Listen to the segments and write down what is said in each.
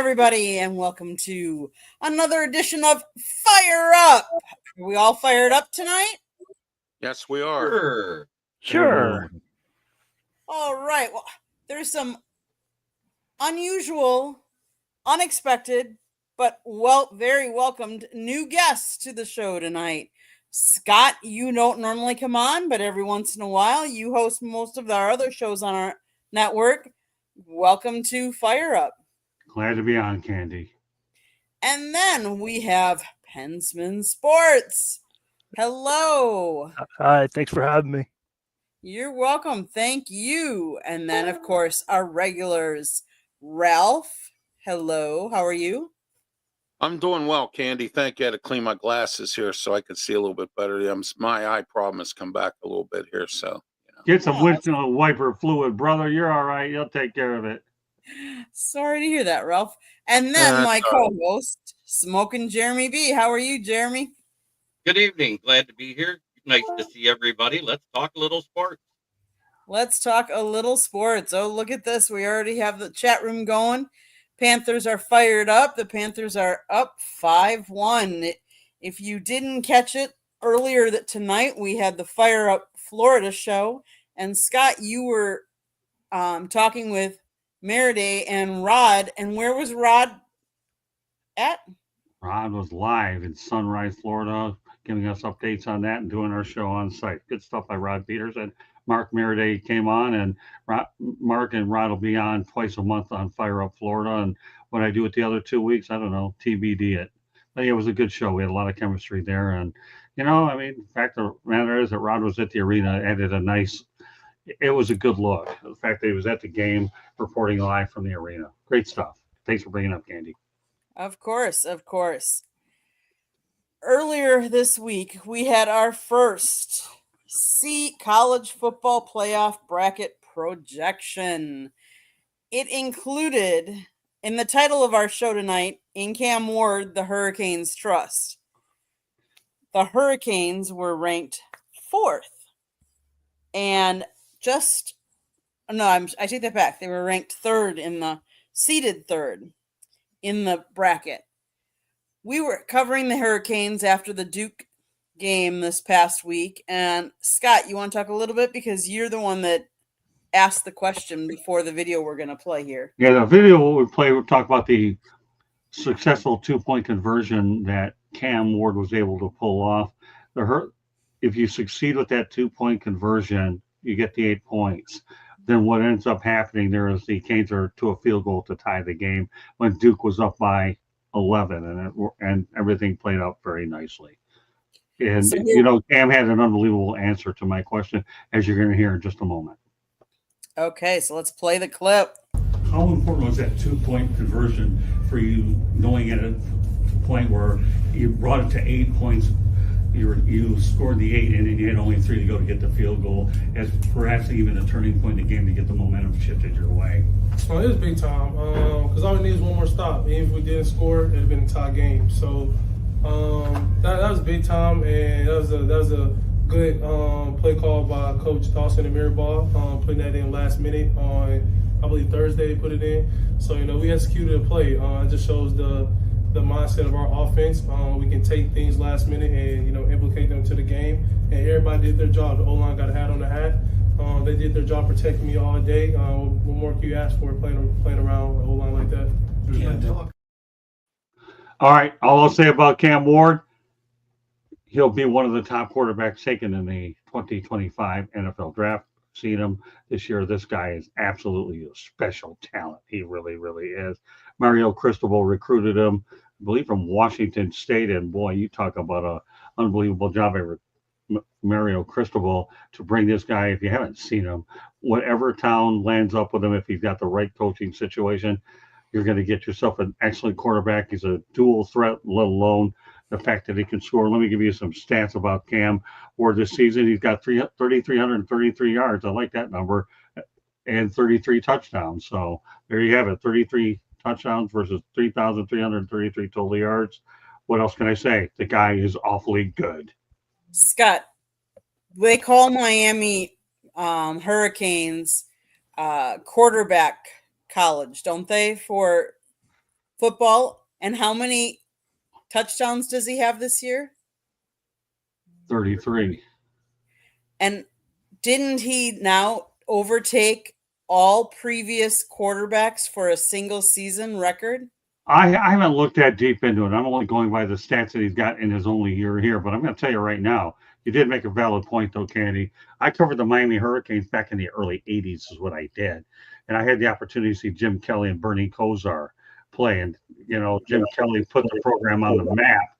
everybody, and welcome to another edition of Fire Up. Are we all fired up tonight? Yes, we are. Sure. All right. Well, there's some unusual, unexpected, but very welcomed new guests to the show tonight. Scott, you don't normally come on, but every once in a while you host most of our other shows on our network. Welcome to Fire Up. Glad to be on, Candy. And then we have Pensman Sports. Hello. Hi, thanks for having me. You're welcome. Thank you. And then, of course, our regulars. Ralph, hello. How are you? I'm doing well, Candy. Thank you. I had to clean my glasses here so I could see a little bit better. My eye problem has come back a little bit here, so. Get some windshield wiper fluid, brother. You're all right. You'll take care of it. Sorry to hear that, Ralph. And then my co-host, Smoking Jeremy B. How are you, Jeremy? Good evening. Glad to be here. Nice to see everybody. Let's talk a little sports. Let's talk a little sports. Oh, look at this. We already have the chat room going. Panthers are fired up. The Panthers are up 5-1. If you didn't catch it earlier tonight, we had the Fire Up Florida show. And Scott, you were talking with Meriday and Rod. And where was Rod at? Rod was live in Sunrise, Florida, giving us updates on that and doing our show on site. Good stuff by Rod Peterson. Mark Meriday came on, and Mark and Rod will be on twice a month on Fire Up Florida. And what I do with the other 2 weeks, I don't know, TBD it. But yeah, it was a good show. We had a lot of chemistry there. And, the fact of the matter is that Rod was at the arena, added a nice, it was a good look. The fact that he was at the game reporting live from the arena. Great stuff. Thanks for bringing up, Candy. Of course. Earlier this week, we had our first college football playoff bracket projection. It included, in the title of our show tonight, in Cam Ward, the Hurricanes Trust. The Hurricanes were ranked 4th. And I take that back. They were ranked 3rd seeded 3rd in the bracket. We were covering the Hurricanes after the Duke game this past week. And Scott, you want to talk a little bit because you're the one that asked the question before the video we're going to play here. Yeah, the video we play, we'll talk about the successful 2-point conversion that Cam Ward was able to pull off. If you succeed with that 2-point conversion, you get the 8 points. Then what ends up happening there is the Canes are to a field goal to tie the game when Duke was up by 11, and everything played out very nicely. And, Cam had an unbelievable answer to my question, as you're going to hear in just a moment. Okay, so let's play the clip. How important was that 2-point conversion for you, knowing at a point where you brought it to 8 points, you scored the 8, and then you had only 3 to go to get the field goal, as perhaps even a turning point in the game to get the momentum shifted your way? Well, it was big time because all we need is one more stop. Even if we didn't score, it'd have been a tie game. So that was big time, and that was a good play call by Coach Dawson and Mirabal, putting that in last minute on, I believe, Thursday. They put it in. So we executed a play. It just shows the mindset of our offense. We can take things last minute and implicate them to the game. And everybody did their job. The O-line got a hat on the hat. They did their job protecting me all day. What more can you ask for playing around an O-line like that? All right. All I'll say about Cam Ward, he'll be one of the top quarterbacks taken in the 2025 NFL draft. Seen him this year. This guy is absolutely a special talent. He really, really is. Mario Cristobal recruited him, I believe, from Washington State. And boy, you talk about an unbelievable job by Mario Cristobal to bring this guy. If you haven't seen him, whatever town lands up with him, if he's got the right coaching situation, you're going to get yourself an excellent quarterback. He's a dual threat, let alone the fact that he can score. Let me give you some stats about Cam Ward this season. He's got 3,333 yards. I like that number, and 33 touchdowns. So there you have it, 33 touchdowns versus 3,333 total yards. What else can I say? The guy is awfully good. Scott, they call Miami Hurricanes quarterback college, don't they? For football. And how many touchdowns does he have this year? 33. And didn't he now overtake all previous quarterbacks for a single season record? I haven't looked that deep into it. I'm only going by the stats that he's got in his only year here. But I'm going to tell you right now, you did make a valid point, though, Candy. I covered the Miami Hurricanes back in the early 80s is what I did. And I had the opportunity to see Jim Kelly and Bernie Kosar play. And, Jim Kelly put the program on the map.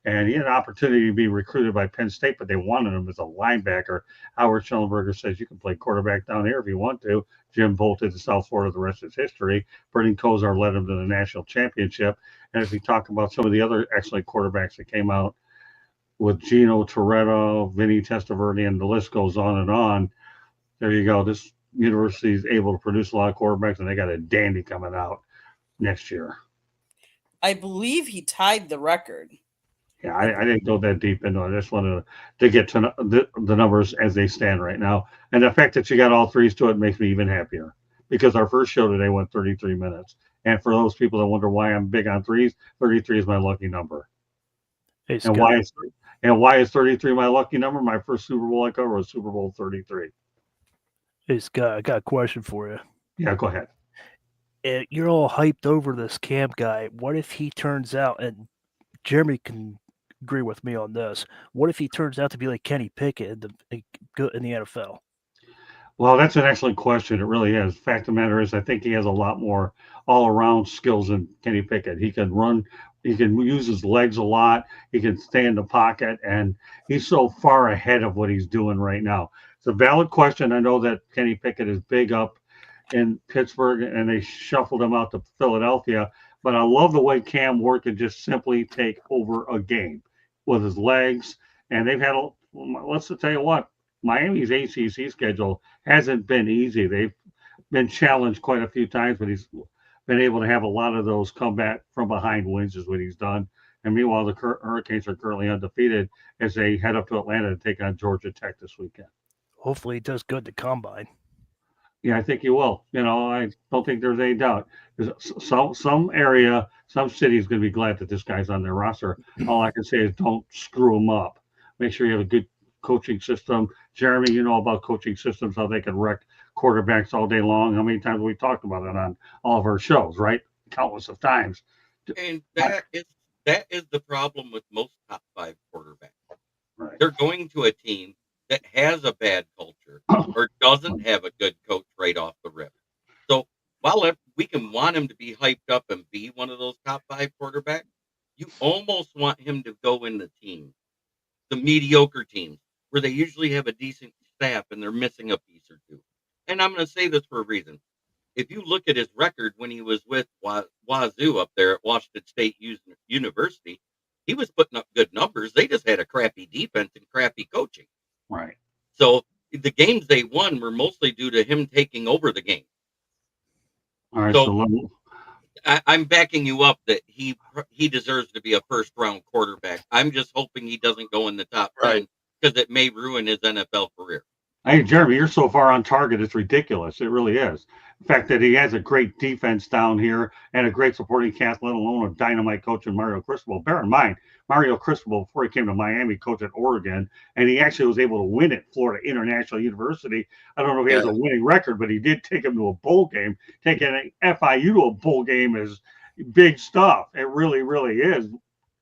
And he had an opportunity to be recruited by Penn State, but they wanted him as a linebacker. Howard Schellenberger says you can play quarterback down here if you want to. Jim bolted to South Florida. The rest is history. Bernie Kosar led him to the national championship. And if you talk about some of the other excellent quarterbacks that came out with Gino Toretto, Vinny Testaverde, and the list goes on, there you go. This university is able to produce a lot of quarterbacks, and they got a dandy coming out next year. I believe he tied the record. Yeah, I didn't go that deep into it. I just wanted to get to the numbers as they stand right now. And the fact that you got all threes to it makes me even happier because our first show today went 33 minutes. And for those people that wonder why I'm big on threes, 33 is my lucky number. Hey, and why is 33 my lucky number? My first Super Bowl I covered was Super Bowl 33. Hey, Scott, I got a question for you. Yeah, go ahead. You're all hyped over this Cam guy. What if he turns out, and Jeremy can agree with me on this, what if he turns out to be like Kenny Pickett in the NFL? Well, that's an excellent question. It really is. Fact of the matter is, I think he has a lot more all-around skills than Kenny Pickett. He can run. He can use his legs a lot. He can stay in the pocket, and he's so far ahead of what he's doing right now. It's a valid question. I know that Kenny Pickett is big up in Pittsburgh, and they shuffled him out to Philadelphia. But I love the way Cam Ward can just simply take over a game with his legs. And they've had, let's tell you what, Miami's ACC schedule hasn't been easy. They've been challenged quite a few times, but he's been able to have a lot of those comeback from behind wins is what he's done. And meanwhile, the Hurricanes are currently undefeated as they head up to Atlanta to take on Georgia Tech this weekend. Hopefully he does good to combine. Yeah, I think he will. I don't think there's any doubt. There's some area, some city is going to be glad that this guy's on their roster. All I can say is don't screw him up. Make sure you have a good coaching system. Jeremy, you know about coaching systems, how they can wreck quarterbacks all day long. How many times have we talked about it on all of our shows, right? Countless of times. And that is the problem with most top 5 quarterbacks. Right. They're going to a team that has a bad culture or doesn't have a good coach right off the rip. So while we can want him to be hyped up and be one of those top 5 quarterbacks, you almost want him to go in the team, the mediocre teams, where they usually have a decent staff and they're missing a piece or two. And I'm going to say this for a reason. If you look at his record when he was with Wazoo up there at Washington State University, he was putting up good numbers. They just had a crappy defense and crappy coaching. Right. So the games they won were mostly due to him taking over the game. All right. So I'm backing you up that he deserves to be a first-round quarterback. I'm just hoping he doesn't go in the top 10 because it may ruin his NFL career. Hey, Jeremy, you're so far on target. It's ridiculous. It really is. The fact that he has a great defense down here and a great supporting cast, let alone a dynamite coach in Mario Cristobal. Bear in mind, Mario Cristobal, before he came to Miami, coached at Oregon, and he actually was able to win at Florida International University. I don't know if he has a winning record, but he did take him to a bowl game. Taking an FIU to a bowl game is big stuff. It really, really is.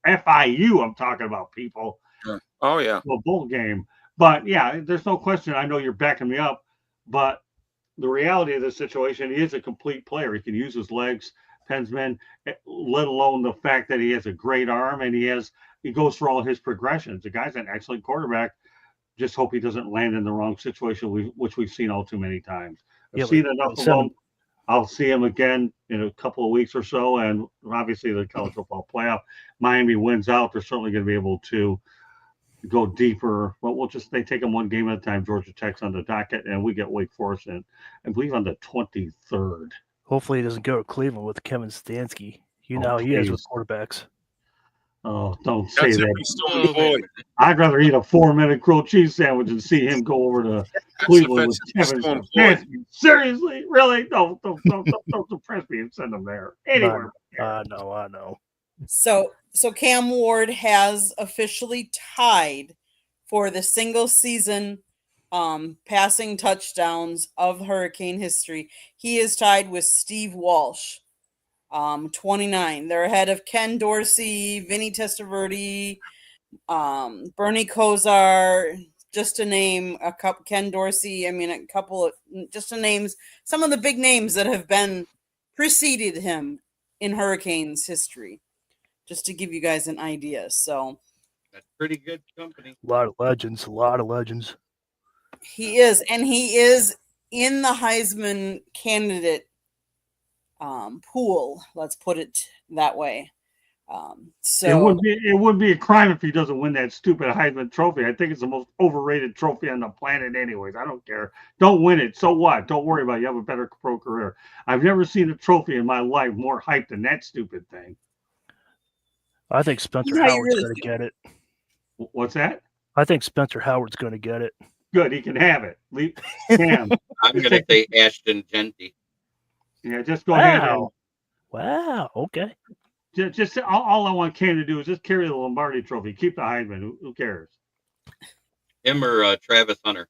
FIU, I'm talking about, people. Sure. Oh, yeah. A bowl game. But, yeah, there's no question. I know you're backing me up. But the reality of the situation, he is a complete player. He can use his legs, Pensman, let alone the fact that he has a great arm and he goes through all his progressions. The guy's an excellent quarterback. Just hope he doesn't land in the wrong situation, which we've seen all too many times. I've seen enough of him. I'll see him again in a couple of weeks or so. And obviously the college football playoff, Miami wins out. They're certainly going to be able to go deeper, but they take them one game at a time. Georgia Tech's on the docket, and we get Wake Forest in, I believe, on the 23rd. Hopefully he doesn't go to Cleveland with Kevin Stefanski. You know how he is with quarterbacks. Oh, don't say That's if that. he's still Oh, man. employed. I'd rather eat a 4-minute grilled cheese sandwich than see him go over to That's if Cleveland with he's Kevin still employed. Stefanski. Seriously, really? Don't depress me and send him there. Anywhere. I know. So Cam Ward has officially tied for the single season passing touchdowns of Hurricane history. He is tied with Steve Walsh, 29. They're ahead of Ken Dorsey, Vinny Testaverde, Bernie Kosar, just to name a couple. Ken Dorsey. I mean, a couple of just to name some of the big names that have been preceded him in Hurricanes history. Just to give you guys an idea. So That's pretty good company. A lot of legends. he is, and he is in the Heisman candidate pool. Let's put it that way. It would be a crime if he doesn't win that stupid Heisman Trophy. I think it's the most overrated trophy on the planet, anyways. I don't care. Don't win it. So what? Don't worry about it. You have a better pro career. I've never seen a trophy in my life more hyped than that stupid thing. I think Spencer Yeah, you Howard's really going to do. get it. What's that? I think Spencer Howard's going to get it. Good. He can have it. Cam. I'm going to say Ashton Genty. Yeah, just go ahead. And, Wow. Okay. just all I want Cam to do is just carry the Lombardi Trophy. Keep the Heisman. Who cares? Him or Travis Hunter.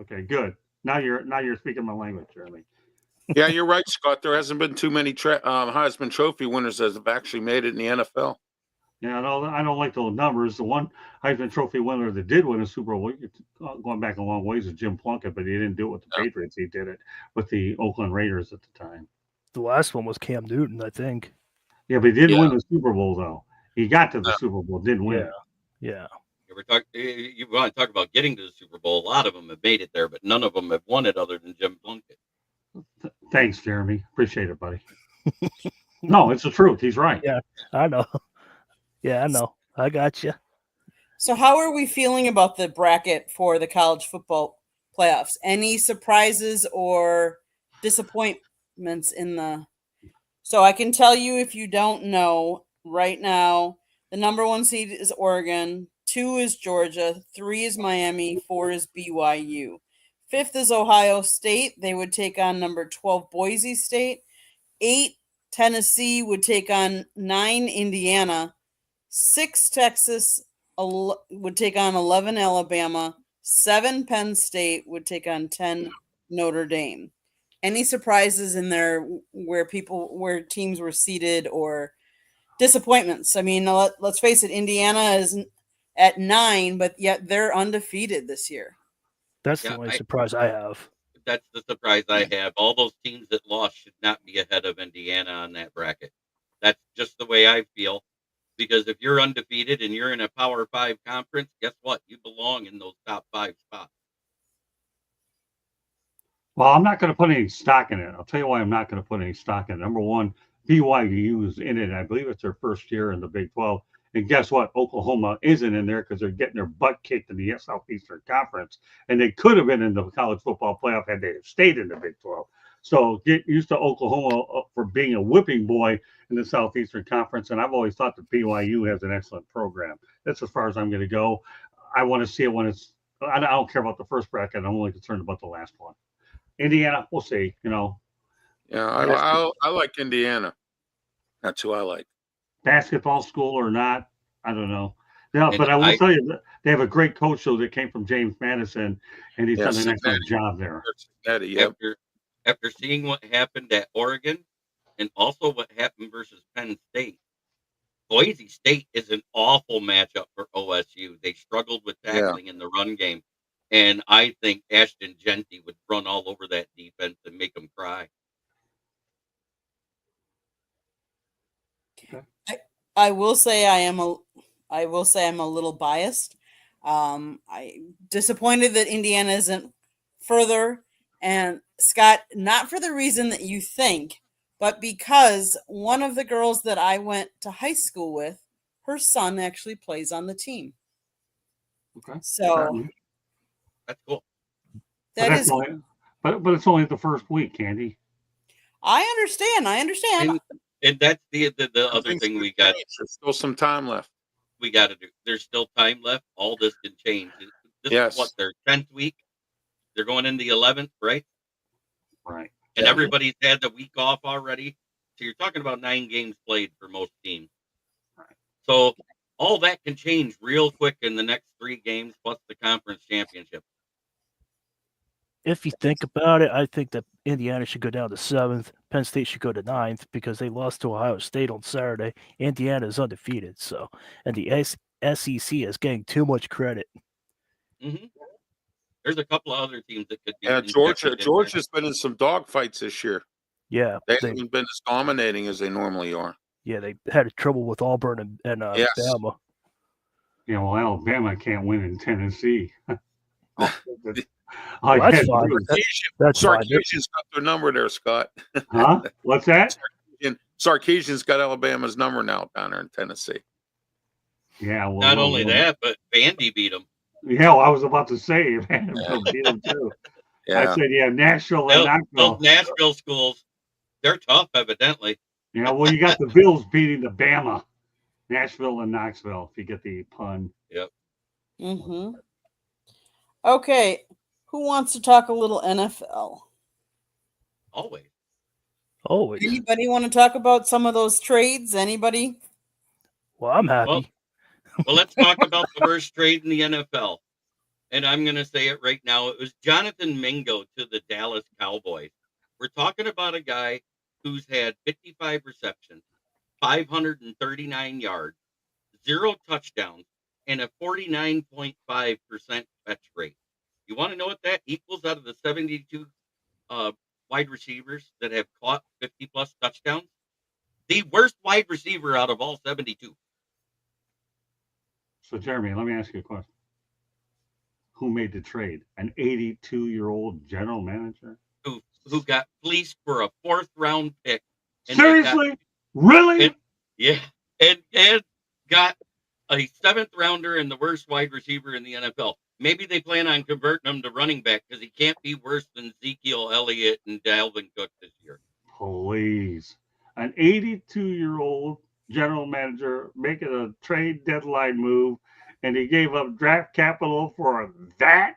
Okay, good. Now you're speaking my language, Jeremy. Yeah, you're right, Scott. There hasn't been too many Heisman Trophy winners that have actually made it in the NFL. Yeah, I don't like those numbers. The one Heisman Trophy winner that did win a Super Bowl, going back a long ways, is Jim Plunkett, but he didn't do it with the Patriots. He did it with the Oakland Raiders at the time. The last one was Cam Newton, I think. Yeah, but he didn't win the Super Bowl, though. He got to the Super Bowl, didn't win it. Yeah. You want to talk about getting to the Super Bowl? A lot of them have made it there, but none of them have won it other than Jim Plunkett. Thanks, Jeremy. Appreciate it, buddy. No, it's the truth. He's right. Yeah, I know. Yeah, I know. I got you. So how are we feeling about the bracket for the college football playoffs? Any surprises or disappointments in the... So I can tell you, if you don't know, right now, the number 1 seed is Oregon, 2 is Georgia, 3 is Miami, 4 is BYU. 5th is Ohio State. They would take on number 12 Boise State. 8 Tennessee would take on 9 Indiana. 6 Texas would take on 11 Alabama. 7 Penn State would take on 10 Notre Dame. Any surprises in there where teams were seeded or disappointments? I mean, let's face it, Indiana is at 9, but yet they're undefeated this year. That's the only surprise I have. That's the surprise I have. All those teams that lost should not be ahead of Indiana on that bracket. That's just the way I feel. Because if you're undefeated and you're in a Power 5 conference, guess what? You belong in those top 5 spots. Well, I'm not going to put any stock in it. I'll tell you why I'm not going to put any stock in it. Number one, BYU is in it. I believe it's their first year in the Big 12. And guess what? Oklahoma isn't in there because they're getting their butt kicked in the Southeastern Conference. And they could have been in the college football playoff had they stayed in the Big 12. So get used to Oklahoma for being a whipping boy in the Southeastern Conference. And I've always thought that BYU has an excellent program. That's as far as I'm going to go. I want to see it when it's – I don't care about the first bracket. I'm only concerned about the last one. Indiana, we'll see, Yeah, I like Indiana. That's who I like. Basketball school or not, I don't know. Yeah, but I will tell you that they have a great coach though that came from James Madison, and he's done an excellent job there. After seeing what happened at Oregon and also what happened versus Penn State, Boise State is an awful matchup for OSU. They struggled with tackling in the run game. And I think Ashton Genty would run all over that defense and make them cry. Okay. I will say I'm a little biased. I disappointed that Indiana isn't further. And Scott, not for the reason that you think, but because one of the girls that I went to high school with, her son actually plays on the team. Okay. So that's cool. But it's only the first week, Candy. I understand. And that's the other Things thing can we got. change. There's still some time left. We got to do. There's still time left. All this can change. This Yes. is what their 10th week. They're going in the 11th, right? Right. And Yeah. everybody's had the week off already. So you're talking about 9 games played for most teams. Right. So all that can change real quick in the next 3 games plus the conference championship. If you think about it, I think that Indiana should go down to 7th. Penn State should go to 9th because they lost to Ohio State on Saturday. Indiana is undefeated, so and the SEC is getting too much credit. Mm-hmm. There's a couple of other teams that could be. Yeah, injected in Georgia's been in some dog fights this year. Yeah, They they haven't been as dominating as they normally are. had trouble with Auburn and Yes. Bama. Yeah, well, Alabama can't win in Tennessee. Well, that's fine. That's fine. Sarkisian's got their number there, Scott. Huh? What's that? Sarkisian's got Alabama's number now down there in Tennessee. Yeah. Well, Not only that, but Vandy beat them. Yeah, well, I was about to say, man, beat them too. I Yeah. said, yeah, Nashville and Knoxville. Those Nashville schools, they're tough, evidently. Yeah, well, you got the Bills beating the Bama. Nashville and Knoxville, if you get the pun. Mm-hmm. Okay, who wants to talk a little NFL? Always. Always. Anybody want to talk about some of those trades? Anybody? Well, I'm happy. Well, well, let's talk about the worst trade in the NFL. And I'm going to say it right now. It was Jonathan Mingo to the Dallas Cowboys. We're talking about a guy who's had 55 receptions, 539 yards, 0 touchdowns, and a 49.5% catch rate. You want to know what that equals out of the 72 wide receivers that have caught 50-plus touchdowns? The worst wide receiver out of all 72. So, Jeremy, let me ask you a question. Who made the trade? An 82-year-old general manager? Who got fleeced for a 4th-round pick. And Seriously? Really? And got a 7th rounder and the worst wide receiver in the NFL. Maybe they plan on converting him to running back because he can't be worse than Ezekiel Elliott and Dalvin Cook this year. Please. An 82-year-old general manager making a trade deadline move, and he gave up draft capital for that?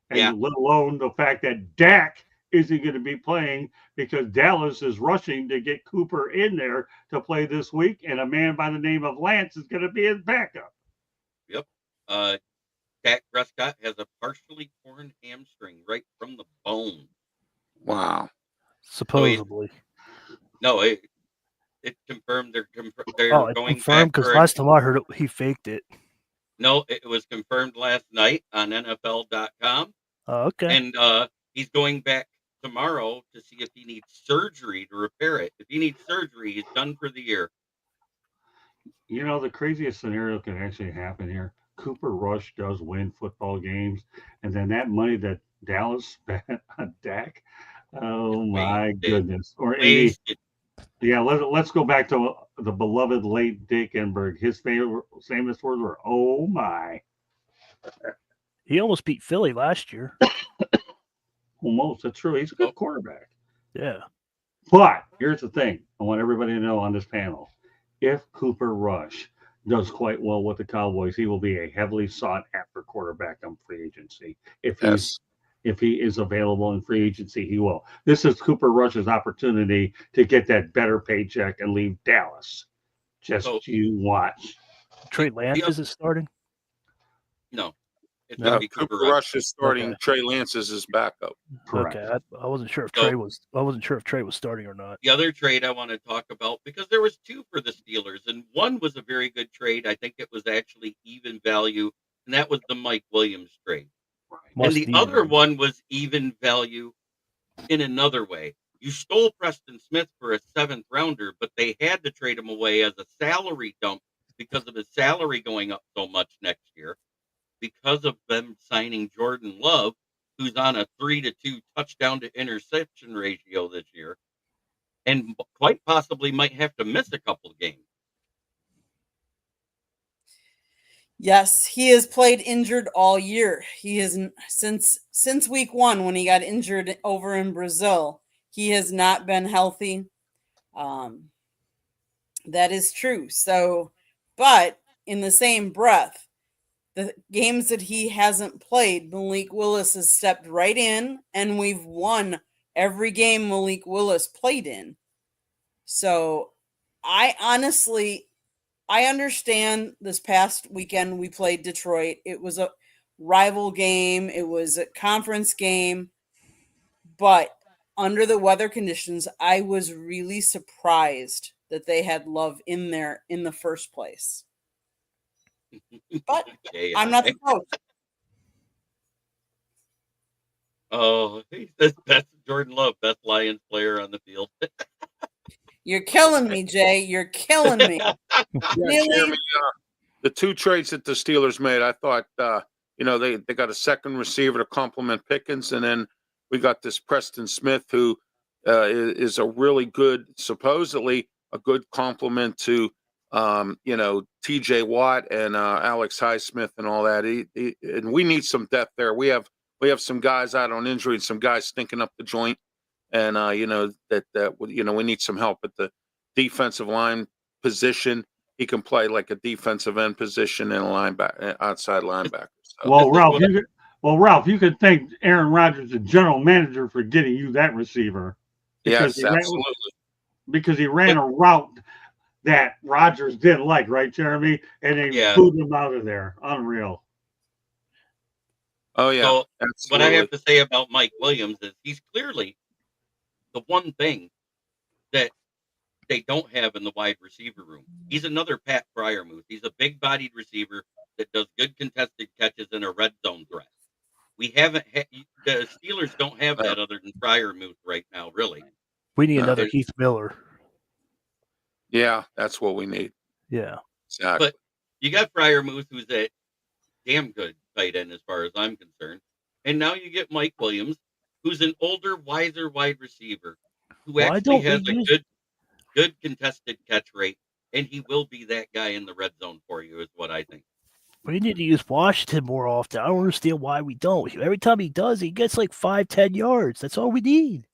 And Yeah. let alone the fact that Dak isn't going to be playing because Dallas is rushing to get Cooper in there to play this week, and a man by the name of Lance is going to be his backup. Yep. Dak Prescott has a partially torn hamstring right from the bone. Wow. Supposedly. No, it confirmed they're Oh, it's going confirmed back because for last time I heard it, he faked it. No, it was confirmed last night on NFL.com. Oh, okay. And he's going back tomorrow to see if he needs surgery to repair it. If he needs surgery, he's done for the year. You know, the craziest scenario can actually happen here. Cooper Rush does win football games, and then that money that Dallas spent on Dak, oh my Wasted. goodness. Or Wasted. yeah, let's go back to the beloved late Dick Enberg. His famous words were, "Oh my." He almost beat Philly last year. Almost. That's true. He's a good quarterback. Yeah. But here's the thing. I want everybody to know on this panel. If Cooper Rush does quite well with the Cowboys, he will be a heavily sought after quarterback on free agency. If he is available in free agency, he will. This is Cooper Rush's opportunity to get that better paycheck and leave Dallas. Just you watch. Trey Lance is starting? No. It's No, gonna be Cooper Rush is starting. Okay. Trey Lance is his backup. Correct. Okay. I wasn't sure if So- Trey was. I wasn't sure if Trey was starting or not. The other trade I want to talk about, because there was 2 for the Steelers, and one was a very good trade. I think it was actually even value, and that was the Mike Williams trade. Right. And the other one was even value in another way. You stole Preston Smith for a 7th rounder, but they had to trade him away as a salary dump because of his salary going up so much next year, because of them signing Jordan Love, who's on a 3-2 touchdown to interception ratio this year, and quite possibly might have to miss a couple of games. Yes, he has played injured all year. He has since week 1 when he got injured over in Brazil. He has not been healthy. That is true. So, but in the same breath, the games that he hasn't played, Malik Willis has stepped right in, and we've won every game Malik Willis played in. So, I honestly, I understand this past weekend we played Detroit. It was a rival game, it was a conference game, but under the weather conditions, I was really surprised that they had Love in there in the first place. But Yeah, I'm not the coach. Oh, he says best Jordan Love, best Lions player on the field. You're killing me, Jay. You're killing me. Yeah, Really? Jeremy, the two trades that the Steelers made, I thought, they got a second receiver to complement Pickens, and then we got this Preston Smith, who is a really good, supposedly a good complement to, T.J. Watt and Alex Highsmith and all that. And we need some depth there. We have some guys out on injury and some guys stinking up the joint, and we need some help at the defensive line position. He can play like a defensive end position and a linebacker, outside linebacker. So. Ralph, you could thank Aaron Rodgers, the general manager, for getting you that receiver. Yes, absolutely. Because he ran a route that Rodgers didn't like, right, Jeremy? And they booed him out of there. Unreal. Oh, yeah. So absolutely. what I have to say about Mike Williams is he's clearly the one thing that they don't have in the wide receiver room. He's another Pat Freiermuth. He's a big-bodied receiver that does good contested catches in a red zone threat. We haven't the Steelers don't have that other than Freiermuth right now, really. We need another Heath Miller. Yeah, that's what we need. Yeah. Exactly. But you got Freiermuth, who's a damn good tight end as far as I'm concerned. And now you get Mike Williams, who's an older, wiser wide receiver who actually has a good contested catch rate, and he will be that guy in the red zone for you, is what I think. We need to use Washington more often. I don't understand why we don't. Every time he does, he gets like 5-10 yards. That's all we need.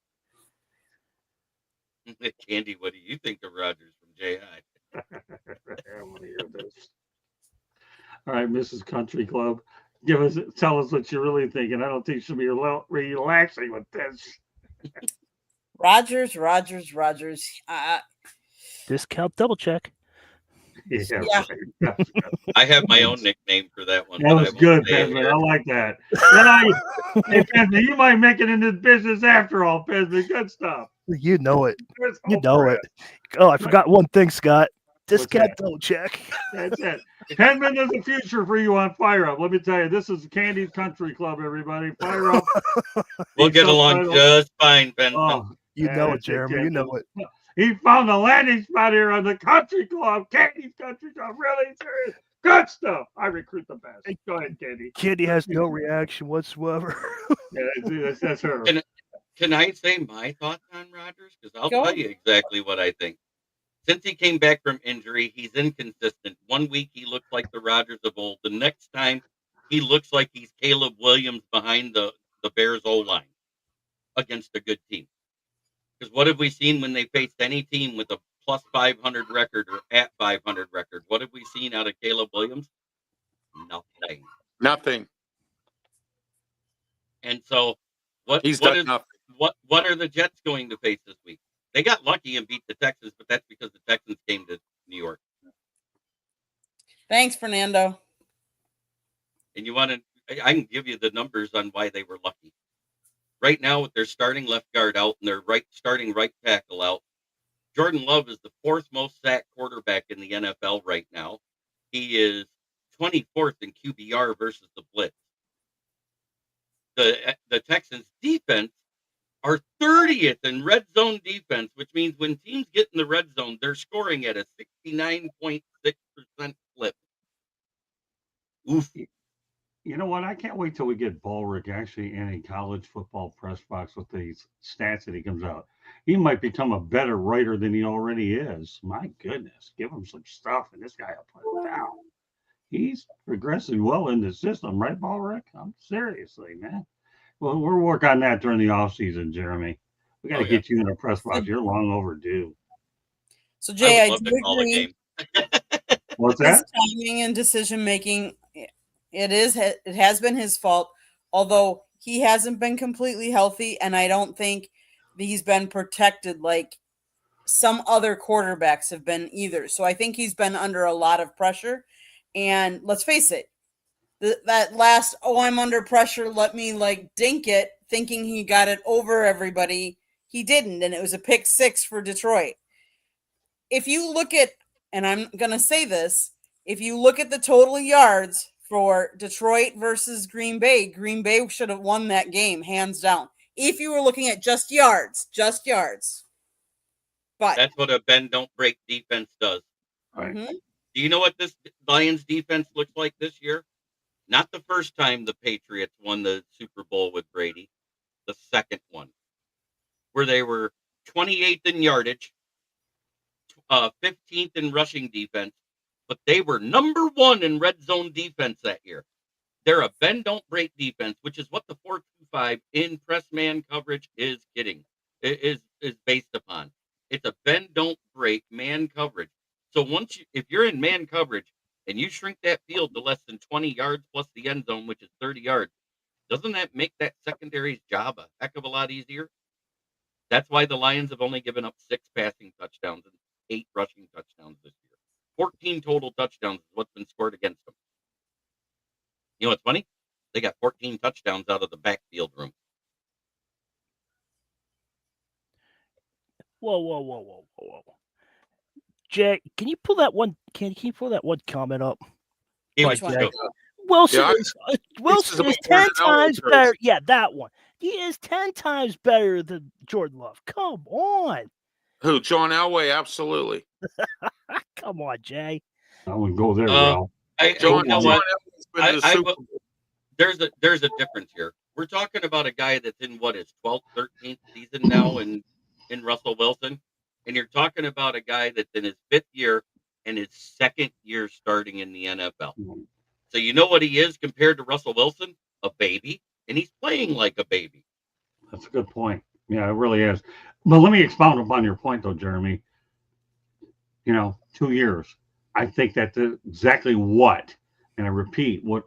Candy, what do you think of Rodgers from JI? All right, Mrs. Country Club, tell us what you're really thinking. I don't think she'll be relaxing with this. Rodgers. Discount double check. Yeah. Yeah. I have my own nickname for that one. That was good, Pesman. I like that. Hey, Pesman, you might make it in this business after all, Pesman. Good stuff. You know it. You know it. Oh, I forgot one thing, Scott. Discount double check. That's it. Pesman, there's a future for you on Fire Up. Let me tell you, this is Candy's Country Club, everybody. Fire Up. We'll get along just fine, Ben. Oh, you know it, Jeremy. You know it. He found a landing spot here on the Country Club, Candy's Country Club. Really serious. Good stuff. I recruit the best. Go ahead, Candy. Candy has no reaction whatsoever. Yeah, that's her. Can I say my thoughts on Rodgers? Because I'll tell you exactly what I think. Since he came back from injury, he's inconsistent. 1 week he looks like the Rodgers of old. The next time he looks like he's Caleb Williams behind the Bears O-line against a good team. Because what have we seen when they faced any team with a plus 500 record or at 500 record? What have we seen out of Caleb Williams? Nothing. And so what are the Jets going to face this week? They got lucky and beat the Texans, but that's because the Texans came to New York. Thanks, Fernando. And I can give you the numbers on why they were lucky. Right now, with their starting left guard out and their starting right tackle out, Jordan Love is the fourth most sacked quarterback in the NFL right now. He is 24th in QBR versus the blitz. The Texans defense are 30th in red zone defense, which means when teams get in the red zone, they're scoring at a 69.6% clip. Oof. You know what? I can't wait till we get Ballrick actually in a college football press box with these stats that he comes out. He might become a better writer than he already is. My goodness, give him some stuff, and this guy will put it down. He's progressing well in the system, right, Ballrick? I'm seriously, man. Well, we'll work on that during the off season, Jeremy. We got to get you in a press box. You're long overdue. So I Jay, I would love do to call a agree. game. What's His that? timing and decision making, it has been his fault. Although he hasn't been completely healthy, and I don't think that he's been protected like some other quarterbacks have been either. So I think he's been under a lot of pressure. And let's face it, that last, oh, I'm under pressure, let me like dink it, thinking he got it over everybody. He didn't, and it was a pick six for Detroit. If you look at, and I'm going to say this, if you look at the total yards for Detroit versus Green Bay should have won that game hands down. If you were looking at just yards. But That's what a bend don't break defense does. Right. mhm. Do you know what this Lions defense looks like this year? Not the first time the Patriots won the Super Bowl with Brady, the second one, where they were 28th in yardage, 15th in rushing defense, but they were number 1 in red zone defense that year. They're a bend don't break defense, which is what the 4-2-5 in press man coverage is getting. It is based upon. It's a bend don't break man coverage. So if you're in man coverage and you shrink that field to less than 20 yards plus the end zone, which is 30 yards, doesn't that make that secondary's job a heck of a lot easier? That's why the Lions have only given up 6 passing touchdowns and 8 rushing touchdowns this year. 14 total touchdowns is what's been scored against them. You know what's funny? They got 14 touchdowns out of the backfield room. Whoa. Jay, can you pull that one? Can you pull that one comment up? Here Which we one? go. Wilson Yeah, is Wilson about is 10 Jordan Elway times first. better. Yeah, that one. He is 10 times better than Jordan Love. Come on. Who? John Elway? Absolutely. Come on, Jay. I wouldn't go there, Uh, Ralph. John, you know John what? Elway's been to the I Super will- Bowl. There's a difference here. We're talking about a guy that's in what his 12th, 13th season now in Russell Wilson, and you're talking about a guy that's in his 5th year and his 2nd year starting in the NFL. So you know what he is compared to Russell Wilson? A baby, and he's playing like a baby. That's a good point. Yeah, it really is. But let me expound upon your point, though, Jeremy. 2 years. I think that's exactly what, and I repeat, what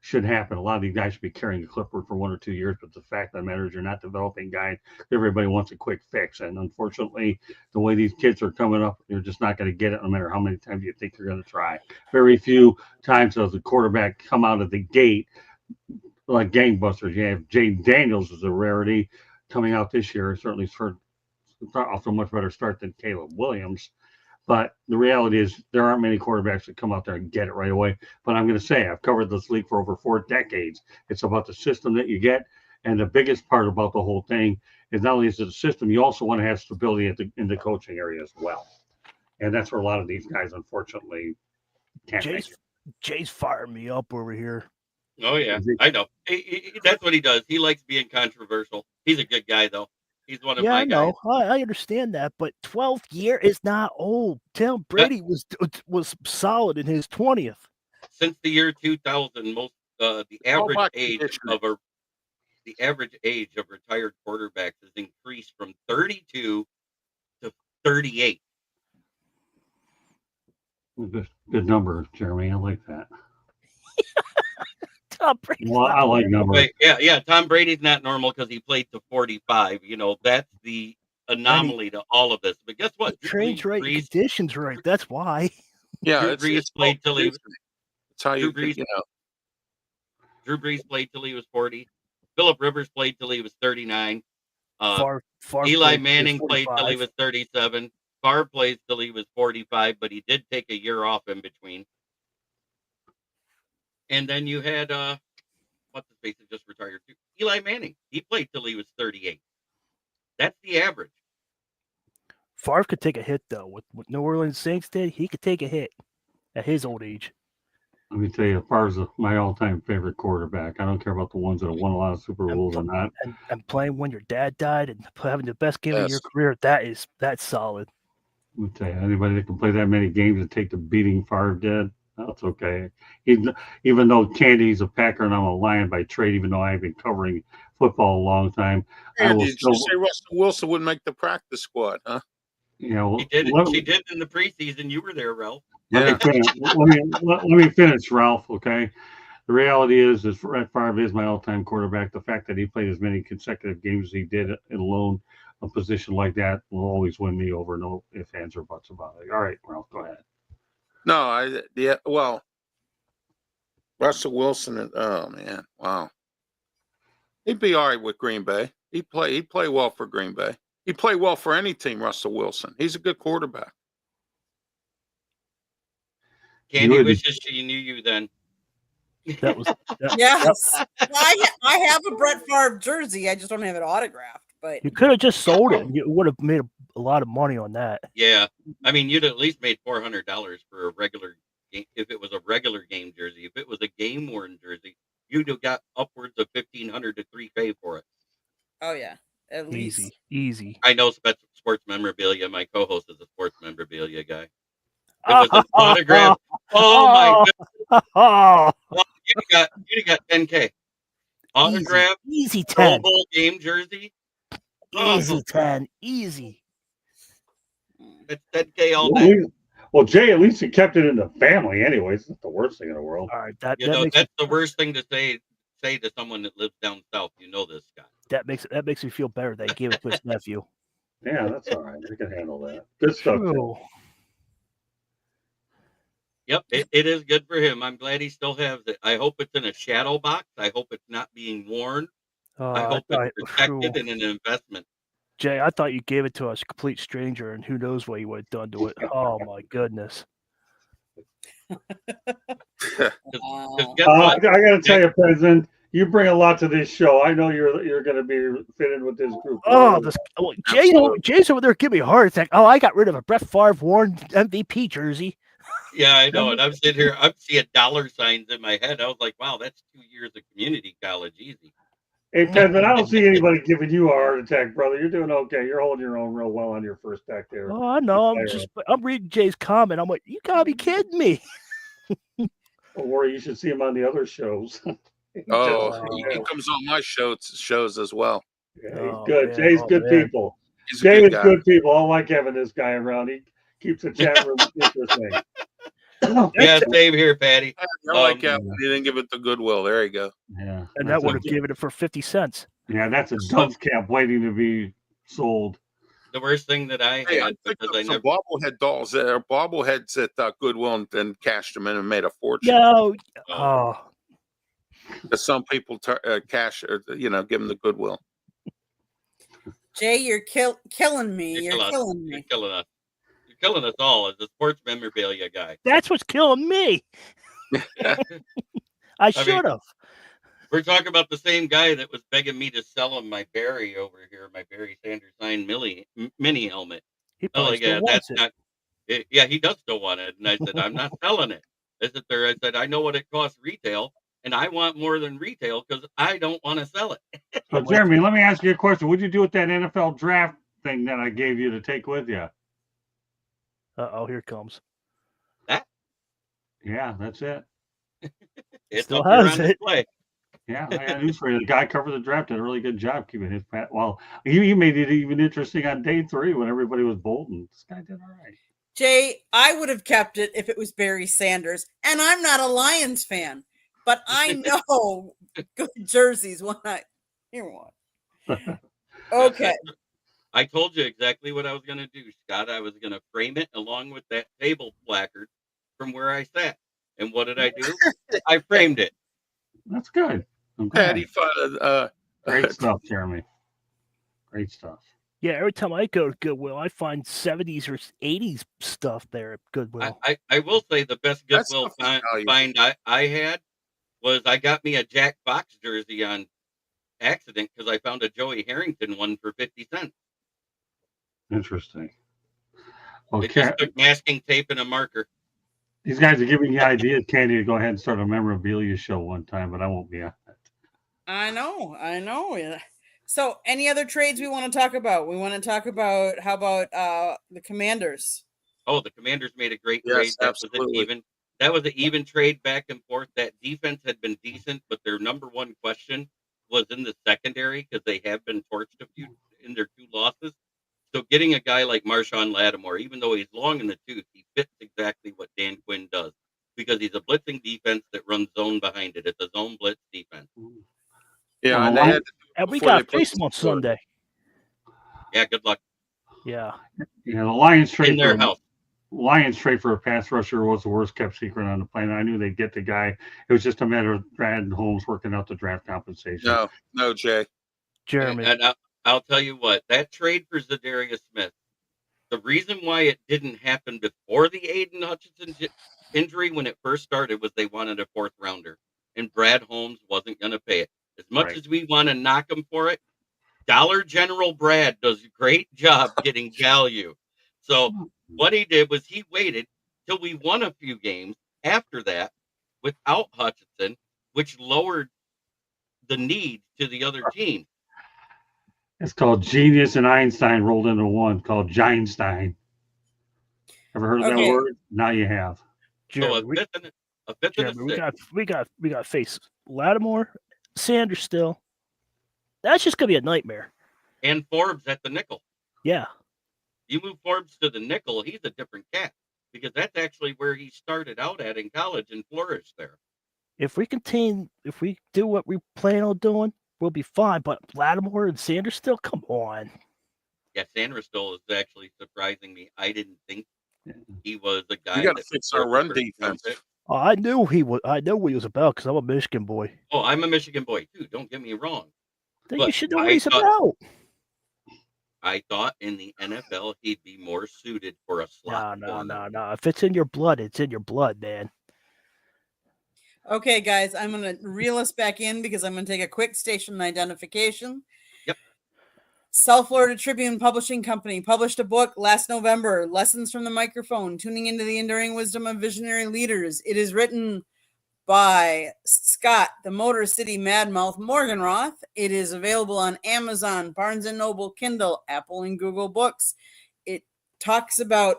should happen. A lot of these guys should be carrying a clipboard for 1 or 2 years, but the fact of the matter is you're not developing guys. Everybody wants a quick fix. And unfortunately, the way these kids are coming up, you're just not going to get it no matter how many times you think you're going to try. Very few times does the quarterback come out of the gate like gangbusters. You have Jaden Daniels is a rarity coming out this year. Certainly off to a much better start than Caleb Williams. But the reality is there aren't many quarterbacks that come out there and get it right away. But I'm going to say I've covered this league for over 4 decades. It's about the system that you get. And the biggest part about the whole thing is not only is it a system, you also want to have stability in the coaching area as well. And that's where a lot of these guys, unfortunately, can't make it. Jay's firing me up over here. Oh yeah, I know. That's what he does. He likes being controversial. He's a good guy though. He's one of Yeah, my I know. guys. I understand that, but 12th year is not old. Tom Brady was solid in his 20th. Since the year 2000, the average back age conditioner. of retired quarterbacks has increased from 32 to 38. Good number, Jeremy. I like that. Tom Brady's Well, not I like normal. numbers. But yeah. Tom Brady's not normal because he played to 45. That's the anomaly to all of this. But guess what? He trains right, conditions right. That's why. Yeah, Drew it's Brees played till he was. It's how you Drew Brees- you know. Drew Brees played till he was 40. Phillip Rivers played till he was 39. Favre Eli played Manning till played till he 45. was 37. Favre plays till he was 45, but he did take a year off in between. And then you had what's his face that just retired too? Eli Manning. He played till he was 38. That's the average. Favre could take a hit though. What New Orleans Saints did, he could take a hit at his old age. Let me tell you, Favre's my all-time favorite quarterback. I don't care about the ones that have won a lot of Super Bowls or not. And playing when your dad died and having the best game of your Yes. career, that's solid. Let me tell you, anybody that can play that many games and take the beating Favre did, that's okay. Even though Candy's a Packer and I'm a Lion by trade, even though I've been covering football a long time, I And will did still. you say Russell Wilson wouldn't make the practice squad, huh? You know, She did. let, She did in the preseason. You were there, Ralph. let me finish. Let me finish, Ralph. Okay. The reality is Brett Favre is my all-time quarterback. The fact that he played as many consecutive games as he did alone, a position like that will always win me over. No ifs, ands, or buts about it. All right, Ralph, go ahead. No, well, Russell Wilson. Oh man, wow. He'd be all right with Green Bay. He'd play well for Green Bay. He'd play well for any team. Russell Wilson. He's a good quarterback. Candy Good. wishes she knew you then. That was Yes. I have a Brett Favre jersey. I just don't have it autographed. But you could have just sold it. And you would have made a lot of money on that. Yeah, I mean, you'd at least made $400 for a regular game if it was a regular game jersey. If it was a game worn jersey, you'd have got upwards of $1,500 to $3,000 for it. oh yeah, at least. Easy. I know sports memorabilia. My co-host is a sports memorabilia guy. It was an autograph. Oh my god! Oh, You'd have got $10K. Autograph, easy Pro 10. Bowl game jersey. Easy 10. Easy. That's $10K all day. Well, Jay, at least he kept it in the family, anyways. It's not the worst thing in the world. All right, that You know, makes that's the worst thing to say to someone that lives down south. You know this guy. that makes me feel better that he gave it to his nephew. Yeah, that's all right. We can handle that. Good stuff, Jay. Phew. Yep, it is good for him. I'm glad he still has it. I hope it's in a shadow box. I hope it's not being worn. I hope it's protected and an investment. Jay, I thought you gave it to a complete stranger, and who knows what he would have done to it. Oh my goodness! Wow. Guess I what? got to tell you, President, you bring a lot to this show. I know you're going to be fitted with this group. Oh, Jay's over there giving me a heart attack. Oh, I got rid of a Brett Favre worn MVP jersey. Yeah, I know. And I'm sitting here, I'm seeing dollar signs in my head. I was like, wow, that's 2 years of community college easy. Hey, President, I don't see anybody giving you a heart attack, brother. You're doing okay. You're holding your own real well on your first deck there. Oh, I know. I'm reading Jay's comment. I'm like, you gotta be kidding me. Don't worry, you should see him on the other shows. He comes on my shows as well. Yeah, he's good. Man. Jay's good people. He's Jay is good people. I like having this guy around. He keeps the chat room interesting. Yeah, same here, Patty. I like that. He didn't give it the goodwill. There you go. Yeah, and that would have given it for 50 cents. Yeah, that's a Dove's cap waiting to be sold. The worst thing that I had because I never bobblehead dolls or bobbleheads at Goodwill and cashed them in and made a fortune. No, some people cash or give them the Goodwill. Jay, you're killing me. You're killing me. You're killing us. You're killing us all as a sports memorabilia guy. That's what's killing me. I should have. We're talking about the same guy that was begging me to sell him my Barry over here, my Barry Sanders signed mini helmet. He that's not. Yeah, he does still want it, and I said I'm not selling it. I said I know what it costs retail, and I want more than retail because I don't want to sell it. So, Jeremy, let me ask you a question. What'd you do with that NFL draft thing that I gave you to take with you? Uh-oh, here it comes. That? Yeah, that's it. It still has it. Display. Yeah, I got news for you. The guy covered the draft, did a really good job keeping his pat. Well, he made it even interesting on day 3 when everybody was bolting. This guy did all right. Jay, I would have kept it if it was Barry Sanders, and I'm not a Lions fan, but I know good jerseys when I hear one. Okay. I told you exactly what I was going to do, Scott. I was going to frame it along with that table placard from where I sat. And what did I do? I framed it. That's good. Patty, great stuff, Jeremy. Great stuff. Yeah, every time I go to Goodwill, I find 70s or 80s stuff there at Goodwill. I will say the best Goodwill find I had was I got me a Jack Fox jersey on accident because I found a Joey Harrington one for 50 cents. Interesting. Okay. It just took masking tape and a marker. These guys are giving you ideas, Candy, to go ahead and start a memorabilia show one time, but I won't be on it. I know. So, any other trades we want to talk about? We want to talk about how about the Commanders? Oh, the Commanders made a great trade. That was an even trade back and forth. That defense had been decent, but their number one question was in the secondary because they have been torched a few in their 2 losses. So getting a guy like Marshawn Lattimore, even though he's long in the tooth, he fits exactly what Dan Quinn does because he's a blitzing defense that runs zone behind it. It's a zone blitz defense. Yeah, Well, and they had to do it And we before they got put face 'em on Stewart. Sunday. Yeah, good luck Yeah. Yeah, the Lions in trade their for house. a pass rusher was the worst kept secret on the planet. I knew they'd get the guy. It was just a matter of Brad Holmes working out the draft compensation. No, Jay. Jeremy. And I'll tell you what, that trade for Zadarius Smith, the reason why it didn't happen before the Aiden Hutchinson injury when it first started was they wanted a 4th rounder, and Brad Holmes wasn't going to pay it. As much Right. as we want to knock him for it, Dollar General Brad does a great job getting value. So what he did was he waited till we won a few games after that without Hutchinson, which lowered the need to the other team. It's called Genius and Einstein rolled into one, called Geinstein. Ever heard of that Okay. word? Now you have. So Jeremy, a fifth and a Jeremy, we sixth. got to face Lattimore, Sanders still. That's just gonna be a nightmare. And Forbes at the nickel. Yeah. You move Forbes to the nickel, he's a different cat because that's actually where he started out at in college and flourished there. If we do what we plan on doing, we'll be fine. But Lattimore and Sanders still, come on. Yeah, Sanders still is actually surprising me. I didn't think he was a guy. We got to that fix our run first round defense. pick. Oh, I knew what he was about because I'm a Michigan boy. Oh, I'm a Michigan boy too. Don't get me wrong. Then you But should know what I he's thought- about. I thought in the NFL he'd be more suited for a slot. corner. No. If it's in your blood, it's in your blood, man. Okay, guys, I'm going to reel us back in because I'm going to take a quick station identification. Yep. South Florida Tribune Publishing Company published a book last November, Lessons from the Microphone, Tuning into the Enduring Wisdom of Visionary Leaders. It is written by Scott, the Motor City Madmouth Morganroth. It is available on Amazon, Barnes & Noble, Kindle, Apple, and Google Books. It talks about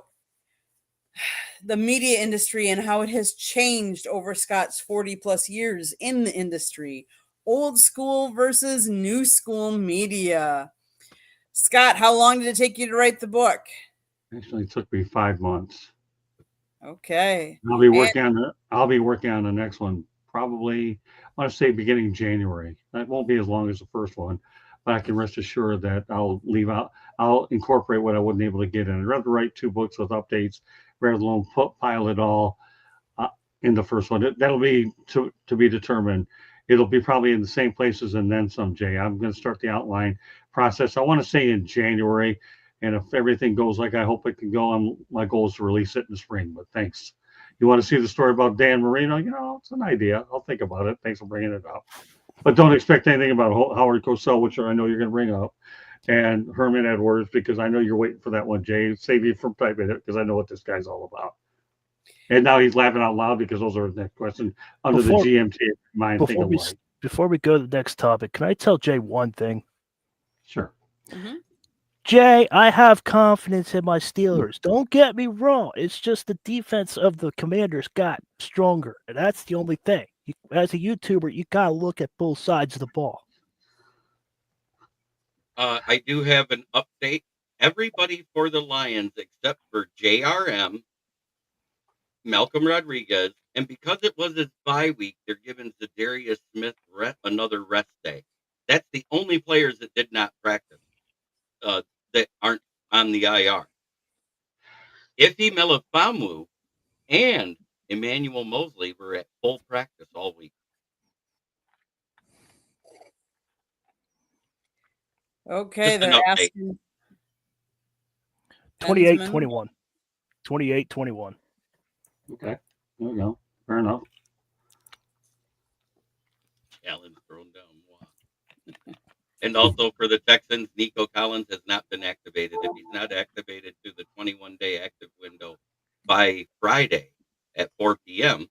the media industry and how it has changed over Scott's 40 plus years in the industry. Old school versus new school media. Scott, how long did it take you to write the book? Actually, it took me 5 months. Okay. I'll be working on the next one probably. I want to say beginning January. That won't be as long as the first one, but I can rest assured that I'll incorporate what I wasn't able to get in. I'd rather write 2 books with updates rather than pile it all in the first one. That'll be to be determined. It'll be probably in the same places and then some, Jay. I'm going to start the outline process. I want to say in January. And if everything goes like I hope it can go, my goal is to release it in the spring. But thanks. You want to see the story about Dan Marino? It's an idea. I'll think about it. Thanks for bringing it up. But don't expect anything about Howard Cosell, which I know you're going to bring up, and Herman Edwards, because I know you're waiting for that one, Jay. Save you from typing it because I know what this guy's all about. And now he's laughing out loud because those are the next question under the GMT mind thing of life. Before we go to the next topic, can I tell Jay one thing? Sure. Mm-hmm. Jay, I have confidence in my Steelers. Don't get me wrong. It's just the defense of the Commanders got stronger. And that's the only thing. As a YouTuber, you got to look at both sides of the ball. I do have an update. Everybody for the Lions except for JRM, Malcolm Rodriguez, and because it was his bye week, they're giving Zadarius Smith another rest day. That's the only players that did not practice. That aren't on the IR. Ife Melifamu and Emmanuel Mosley were at full practice all week. Okay, Just an they're update. asking 28-21. 28-21. Okay. There we go. Fair enough. Challenge thrown down. Wow. And also for the Texans, Nico Collins has not been activated. If he's not activated through the 21-day active window by Friday at 4 p.m.,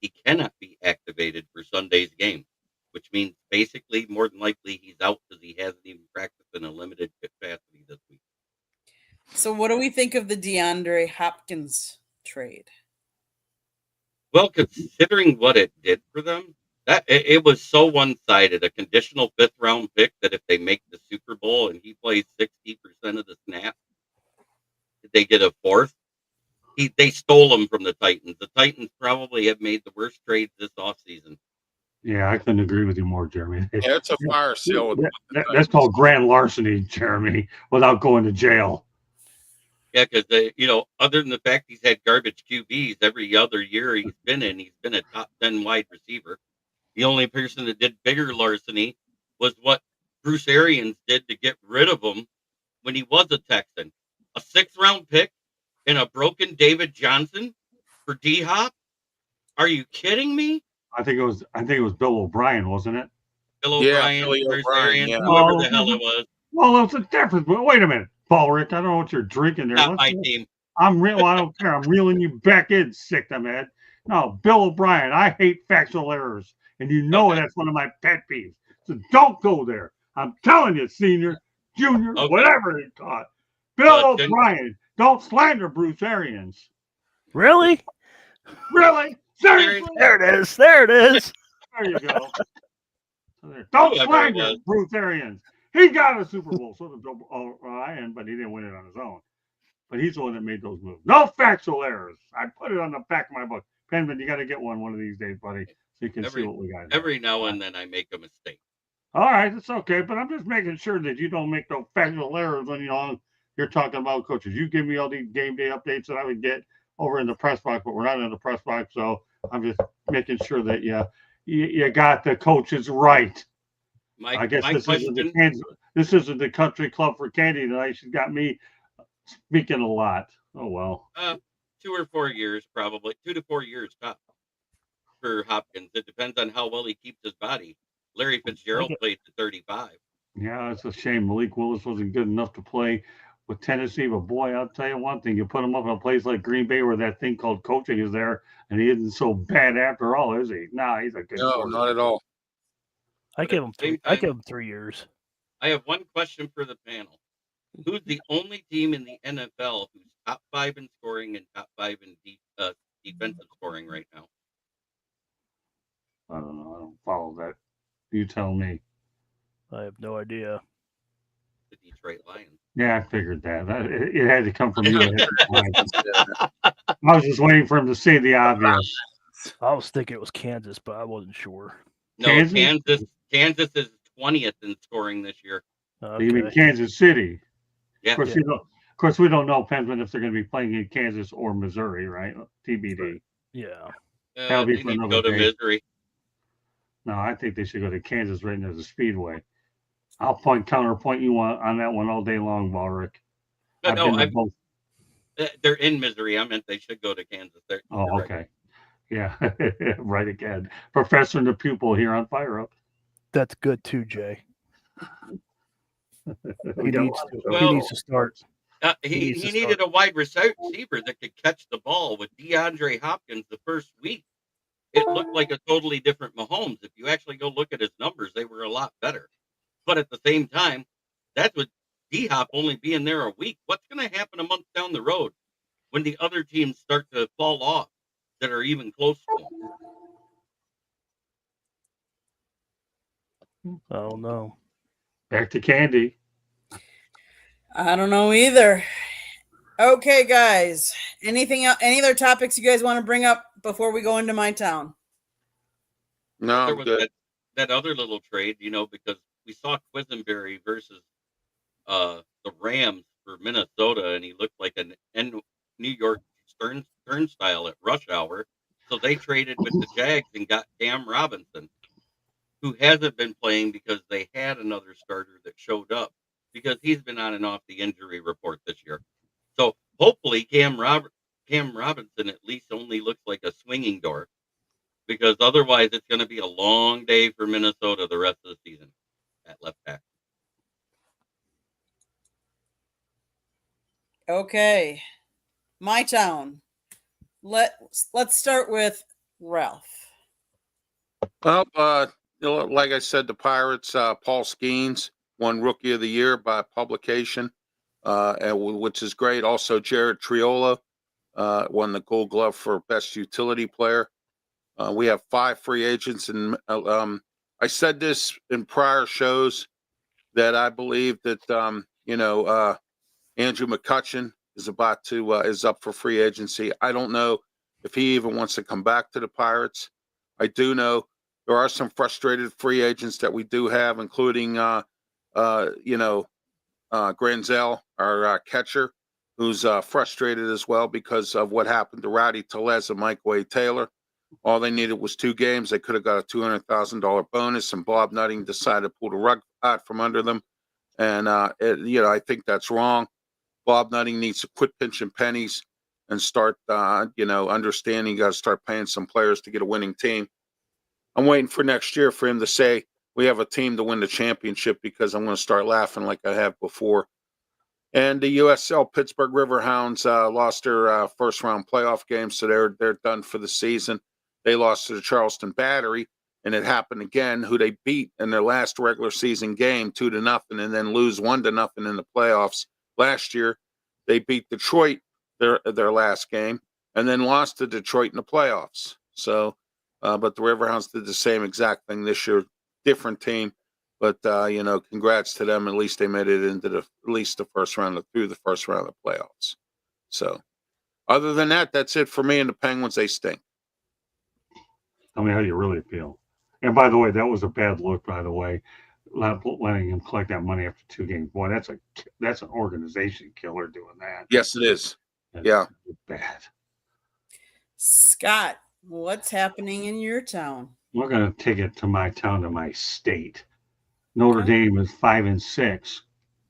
he cannot be activated for Sunday's game, which means basically more than likely he's out because he hasn't even practiced in a limited capacity this week. So what do we think of the DeAndre Hopkins trade? Well, considering what it did for them, It was so one-sided. A conditional 5th-round pick that if they make the Super Bowl and he plays 60% of the snaps, they get a 4th. They stole him from the Titans. The Titans probably have made the worst trades this offseason. Yeah, I couldn't agree with you more, Jeremy. Yeah, it's a fire sale. With That's called grand larceny, Jeremy, without going to jail. Yeah, because other than the fact he's had garbage QBs every other year he's been a top 10 wide receiver. The only person that did bigger larceny was what Bruce Arians did to get rid of him when he was a Texan. A 6th-round pick and a broken David Johnson for D-Hop? Are you kidding me? I think it was Bill O'Brien, wasn't it? Bill Yeah, O'Brien, Billy Bruce O'Brien, Arians, yeah. whoever the hell it was. Well, there's a difference. But wait a minute, Paul Rick. I don't know what you're drinking there. Not my team. I'm real. I don't care. I'm reeling you back in, sick them head. No, Bill O'Brien. I hate factual errors, and you know Okay. that's one of my pet peeves. So don't go there. I'm telling you, senior, junior, Okay. whatever he taught. Bill Then- O'Brien. Don't slander Bruce Arians. Really? Really? Seriously? There it is. There it is. There you go. Don't Whoever it slander was. Bruce Arians. He got a Super Bowl, so did Bill O'Brien, but he didn't win it on his own. But he's the one that made those moves. No factual errors. I put it on the back of my book. Penman, you got to get one of these days, buddy, so you can see what we got. Every now and then I make a mistake. All right, it's okay, but I'm just making sure that you don't make no factual errors when you're talking about coaches. You give me all these game day updates that I would get over in the press box, but we're not in the press box, so I'm just making sure that you got the coaches right. I guess this isn't the country club for candy tonight. She's got me speaking a lot. Oh well. 2 or 4 years, probably 2 to 4 years top for Hopkins. It depends on how well he keeps his body. Larry Fitzgerald played to 35. Yeah, it's a shame. Malik Willis wasn't good enough to play with Tennessee, but boy, I'll tell you one thing: you put him up in a place like Green Bay where that thing called coaching is there, and he isn't so bad after all, is he? Nah, he's a good. No, quarterback. not at all. I give him 3. I give him 3 years. I have one question for the panel. Who's the only team in the NFL who's top 5 in scoring and top 5 in defensive scoring right now? I don't know. I don't follow that. You tell me. I have no idea. The Detroit Lions. Yeah, I figured that. It had to come from you. I was just waiting for him to say the obvious. I was thinking it was Kansas, but I wasn't sure. No, Kansas is 20th in scoring this year. You mean Okay. Kansas City? Yeah. Of course, we don't know, Penman, if they're going to be playing in Kansas or Missouri, right? TBD. Yeah. That'll be They for need to another go to day. Missouri. No, I think they should go to Kansas right near the Speedway. I'll counterpoint you on that one all day long, Balric. No, they're in Missouri. I meant they should go to Kansas. They're Oh, right. okay. Yeah, right again. Professor and the pupil here on Fire Up. That's good too, Jay. We got a lot of He needs to start. He needs to needed start. a wide receiver that could catch the ball. With DeAndre Hopkins the first week, it looked like a totally different Mahomes. If you actually go look at his numbers, they were a lot better. But at the same time, that's with D-Hop only being there a week. What's going to happen a month down the road when the other teams start to fall off that are even close to him? I don't know. Back to Candy. I don't know either. Okay, guys. Anything else? Any other topics you guys want to bring up before we go into my town? No, There I'm was good. that other little trade, because we saw Quisenberry versus the Rams for Minnesota, and he looked like a New York turnstile at rush hour. So they traded with the Jags and got Cam Robinson, who hasn't been playing because they had another starter that showed up because he's been on and off the injury report this year. So hopefully Cam Robinson at least only looks like a swinging door, because otherwise it's going to be a long day for Minnesota the rest of the season at left tackle. Okay. My town. Let's start with Ralph. Well, like I said, the Pirates, Paul Skeens won Rookie of the Year by publication, which is great. Also, Jared Triola won the Gold Glove for Best Utility Player. We have 5 free agents, and I said this in prior shows that I believe that Andrew McCutchen is is up for free agency. I don't know if he even wants to come back to the Pirates. I do know there are some frustrated free agents that we do have, including Granzel, our catcher, who's frustrated as well because of what happened to Rowdy Tellez and Mike Wade Taylor. All they needed was 2 games. They could have got a $200,000 bonus, and Bob Nutting decided to pull the rug out from under them. And, I think that's wrong. Bob Nutting needs to quit pinching pennies and start, understanding you got to start paying some players to get a winning team. I'm waiting for next year for him to say, we have a team to win the championship, because I'm going to start laughing like I have before. And the USL Pittsburgh Riverhounds lost their first round playoff game, so they're done for the season. They lost to the Charleston Battery, and it happened again, who they beat in their last regular season game 2-0, and then lose 1-0 in the playoffs. Last year, they beat Detroit their last game, and then lost to Detroit in the playoffs. So, but the Riverhounds did the same exact thing this year. Different team, but congrats to them. At least they made it into at least the first round through the first round of the playoffs. So, other than that, that's it for me. And the Penguins, they stink. Tell me how you really feel. And by the way, that was a bad look. By the way, letting him collect that money after 2 games. Boy, that's an organization killer doing that. Yes, it is. That's bad. Scott, what's happening in your town? We're going to take it to my town, to my state. Notre Dame is 5-6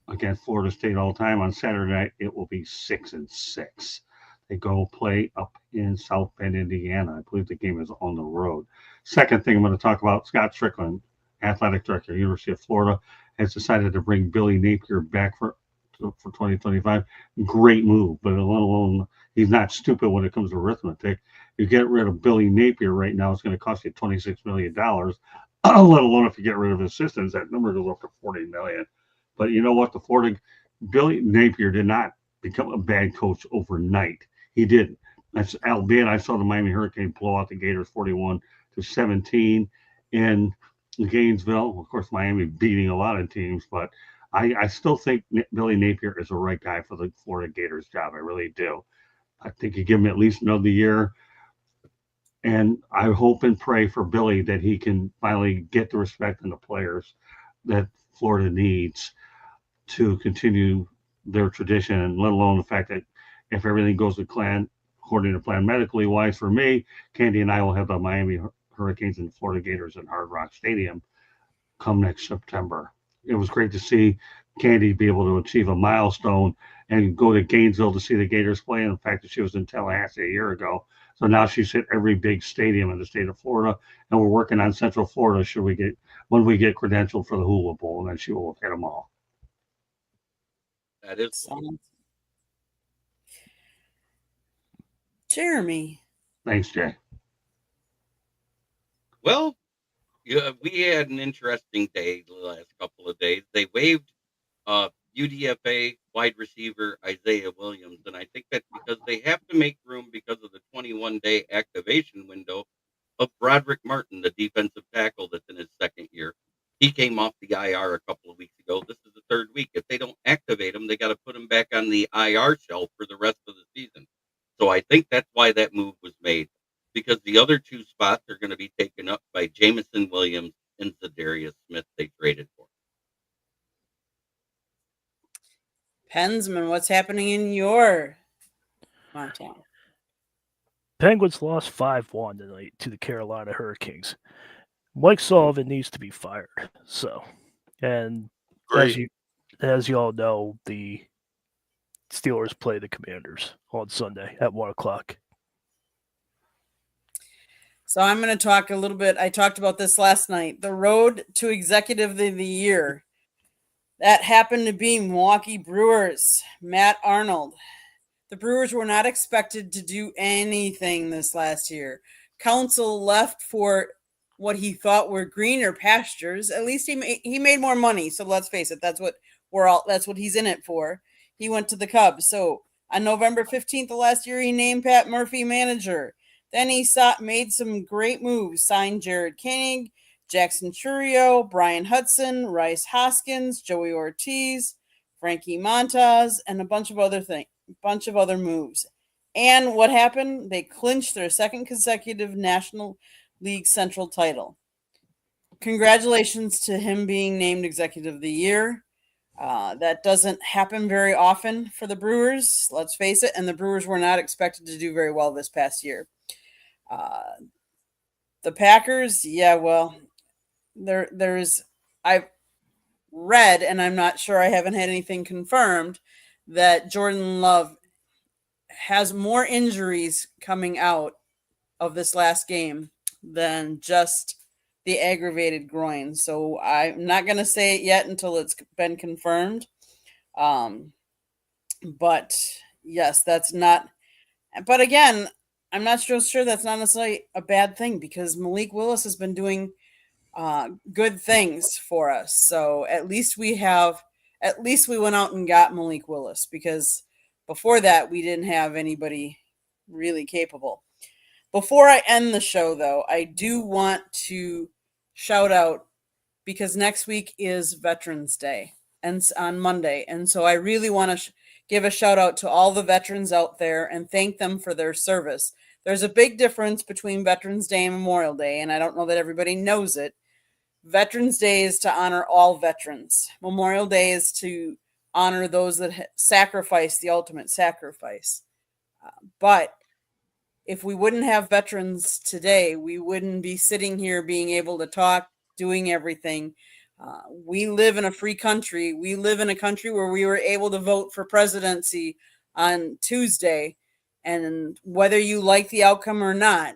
against Florida State all time. On Saturday night, it will be 6-6. They go play up in South Bend, Indiana. I believe the game is on the road. Second thing I'm going to talk about, Scott Strickland, athletic director, University of Florida, has decided to bring Billy Napier back for 2025. Great move, but let alone he's not stupid when it comes to arithmetic. You get rid of Billy Napier right now, it's going to cost you $26 million. Let alone if you get rid of assistants, that number goes up to $40 million. But you know what? Billy Napier did not become a bad coach overnight. He didn't. That's albeit I saw the Miami Hurricane blow out the Gators 41-17 in Gainesville. Of course, Miami beating a lot of teams, but I still think Billy Napier is the right guy for the Florida Gators job. I really do. I think you give him at least another year. And I hope and pray for Billy that he can finally get the respect and the players that Florida needs to continue their tradition, and let alone the fact that if everything goes according to plan medically wise for me, Candy and I will have the Miami Hurricanes and Florida Gators in Hard Rock Stadium come next September. It was great to see Candy be able to achieve a milestone and go to Gainesville to see the Gators play. And the fact that she was in Tallahassee a year ago. So now she's hit every big stadium in the state of Florida, and we're working on Central Florida when we get credentialed for the Hula Bowl, and then she will have hit them all. That is Jeremy. Thanks, Jay. well. Yeah, we had an interesting day the last couple of days. They waived UDFA wide receiver Isaiah Williams, and I think that's because they have to make room because of the 21-day activation window of Broderick Martin, the defensive tackle that's in his second year. He came off the IR a couple of weeks ago. This is the 3rd week. If they don't activate him, they got to put him back on the IR shelf for the rest of the season. So I think that's why that move was made, because the other 2 spots are going to be taken up by Jameson Williams and Zadarius Smith they traded for. Pensman, what's happening in your town? Penguins lost 5-1 tonight to the Carolina Hurricanes. Mike Sullivan needs to be fired. So, and Great. as you all know, the Steelers play the Commanders on Sunday at 1:00. So I'm going to talk a little bit. I talked about this last night. The road to Executive of the Year. That happened to be Milwaukee Brewers, Matt Arnold. The Brewers were not expected to do anything this last year. Council left for what he thought were greener pastures. At least he made more money. So let's face it, that's what he's in it for. He went to the Cubs. So on November 15th of last year, he named Pat Murphy manager. Then he made some great moves, signed Jared Koenig, Jackson Churio, Brian Hudson, Rice Hoskins, Joey Ortiz, Frankie Montas, and a bunch of other moves. And what happened? They clinched their second consecutive National League Central title. Congratulations to him being named Executive of the Year. That doesn't happen very often for the Brewers, let's face it, and the Brewers were not expected to do very well this past year. The Packers, yeah, well, I've read, and I'm not sure, I haven't had anything confirmed, that Jordan Love has more injuries coming out of this last game than just the aggravated groin. So I'm not going to say it yet until it's been confirmed. But yes, that's not. But again, I'm not sure that's not necessarily a bad thing, because Malik Willis has been doing good things for us. So at least we went out and got Malik Willis, because before that we didn't have anybody really capable. Before I end the show, though, I do want to shout out, because next week is Veterans Day and on Monday. And so I really want to give a shout out to all the veterans out there and thank them for their service. There's a big difference between Veterans Day and Memorial Day, and I don't know that everybody knows it. Veterans Day is to honor all veterans. Memorial Day is to honor those that sacrificed the ultimate sacrifice. But if we wouldn't have veterans today, we wouldn't be sitting here being able to talk, doing everything. We live in a free country. We live in a country where we were able to vote for presidency on Tuesday. And whether you like the outcome or not,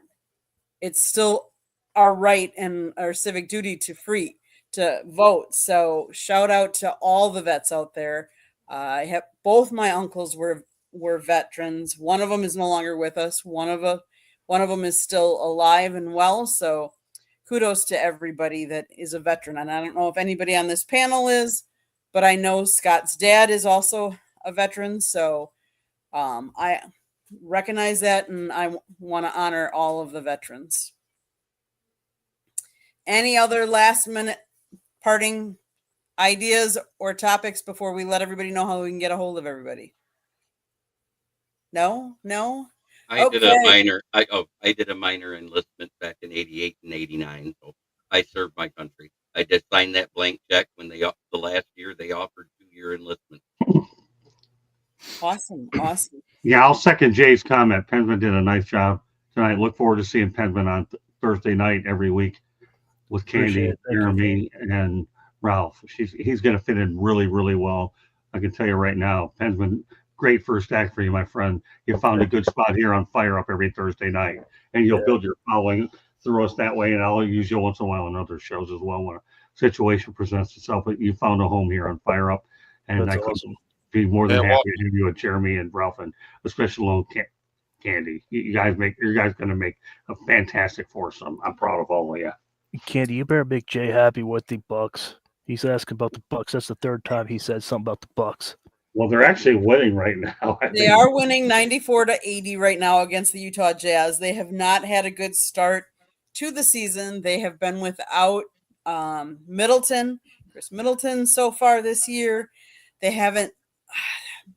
it's still our right and our civic duty to vote. So shout out to all the vets out there. I have both my uncles were veterans. One of them is no longer with us. One of them is still alive and well. So kudos to everybody that is a veteran. And I don't know if anybody on this panel is, but I know Scott's dad is also a veteran. So I recognize that, and I want to honor all of the veterans. Any other last minute parting ideas or topics before we let everybody know how we can get a hold of everybody? No. I did a minor enlistment back in '88 and '89. So I served my country. I just signed that blank check when the last year they offered 2-year enlistment. Awesome. Yeah, I'll second Jay's comment. Pensman did a nice job tonight. Look forward to seeing Pensman on Thursday night every week with Candy, Jeremy, and Ralph. He's going to fit in really, really well. I can tell you right now, Pensman, great first act for you, my friend. You found a good spot here on Fire Up every Thursday night, and you'll build your following through us that way. And I'll use you once in a while on other shows as well when a situation presents itself. But you found a home here on Fire Up, and That's I couldn't awesome. be more than happy to have you with Jeremy and Ralph, and especially along Candy. You guys going to make a fantastic foursome. I'm proud of all of you. Candy, you better make Jay happy with the Bucks. He's asking about the Bucks. That's the third time he said something about the Bucks. Well, they're actually winning right now. They are winning 94-80 right now against the Utah Jazz. They have not had a good start to the season. They have been without Chris Middleton so far this year. They're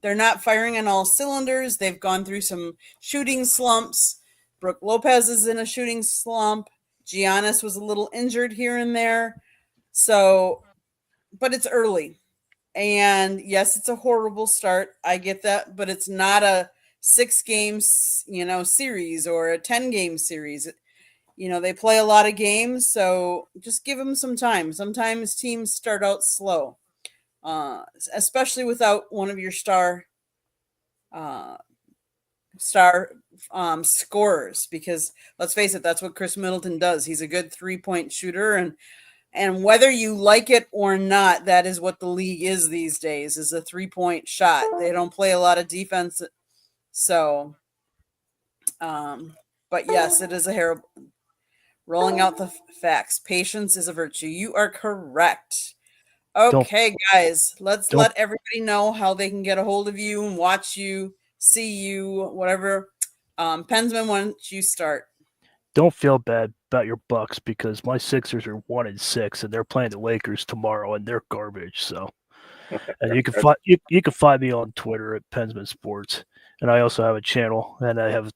not firing on all cylinders. They've gone through some shooting slumps. Brooke Lopez is in a shooting slump. Giannis was a little injured here and there. So, but it's early. And yes, it's a horrible start. I get that, but it's not a 6-game, series or a 10-game series. They play a lot of games, so just give them some time. Sometimes teams start out slow, especially without one of your star scorers, because let's face it, that's what Chris Middleton does. He's a good 3-point shooter, and whether you like it or not, that is what the league is these days, is a 3-point shot. They don't play a lot of defense. So, but yes, it is a rolling out the facts. Patience is a virtue. You are correct. Okay, guys, let everybody know how they can get a hold of you and watch you, see you, whatever. Pensman, why don't you start? don't feel bad about your Bucks because my Sixers are 1-6 and they're playing the Lakers tomorrow and they're garbage. So, and you can find me on Twitter at Pensman Sports, and I also have a channel and I have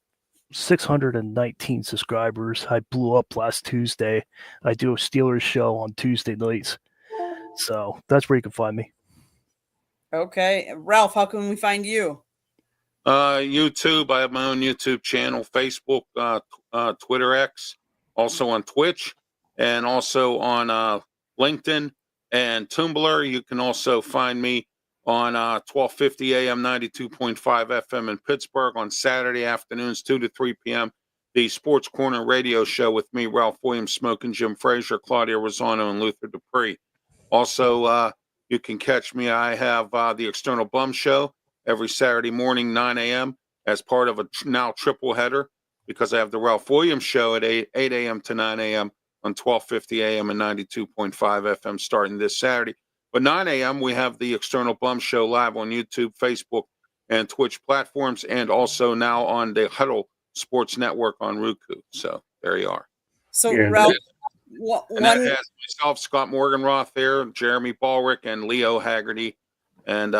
619 subscribers. I blew up last Tuesday. I do a Steelers show on Tuesday nights, so that's where you can find me. Okay. Ralph, how can we find you? YouTube. I have my own YouTube channel, Facebook, Twitter X, also on Twitch, and also on LinkedIn and Tumblr. You can also find me on 1250 AM, 92.5 FM in Pittsburgh on Saturday afternoons, 2 to 3 p.m. The Sports Corner radio show with me, Ralph Williams, Smoking Jim Frazier, Claudia Rosano, and Luther Dupree. Also, you can catch me. I have the External Bum Show every Saturday morning, 9 a.m. as part of a now triple header because I have the Ralph Williams Show at 8 a.m. to 9 a.m. on 1250 a.m. and 92.5 FM starting this Saturday. But 9 a.m., we have the External Bum Show live on YouTube, Facebook, and Twitch platforms, and also now on the Huddle Sports Network on Roku. So there you are. So, Yeah. Ralph, And that has myself, Scott Morganroth there, Jeremy Ballrick, and Leo Haggerty. And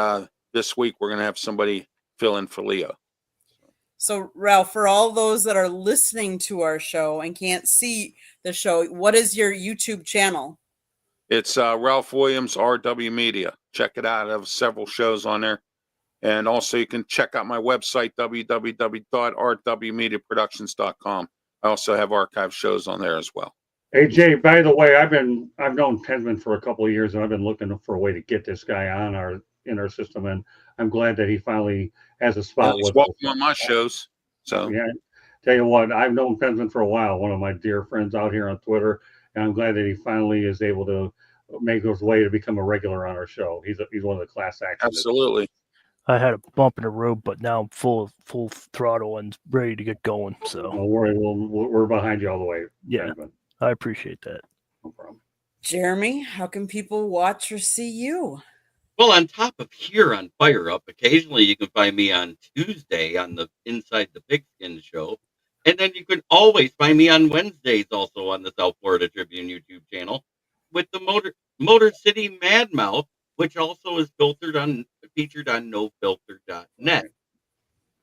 this week, we're going to have somebody fill in for Leo. So, Ralph, for all those that are listening to our show and can't see the show, what is your YouTube channel? It's Ralph Williams, RW Media. Check it out. I have several shows on there. And also, you can check out my website, www.rwmediaproductions.com. I also have archive shows on there as well. Hey Jay, by the way, I've known Pensman for a couple of years, and I've been looking for a way to get this guy on our system, and I'm glad that he finally has a spot He's with welcome us. on my shows. So Yeah, tell you what, I've known Pensman for a while, one of my dear friends out here on Twitter, and I'm glad that he finally is able to make his way to become a regular on our show. He's one of the class acts. absolutely. I had a bump in the road, but now I'm full throttle and ready to get going. So Don't worry, we're behind you all the way. Yeah. Pensman. I appreciate that. No problem. Jeremy, how can people watch or see you? Well, on top of here on Fire Up, occasionally you can find me on Tuesday on the Inside the Pigskin show. And then you can always find me on Wednesdays also on the South Florida Tribune YouTube channel with the Motor City Mad Mouth, which also is featured on nofilter.net.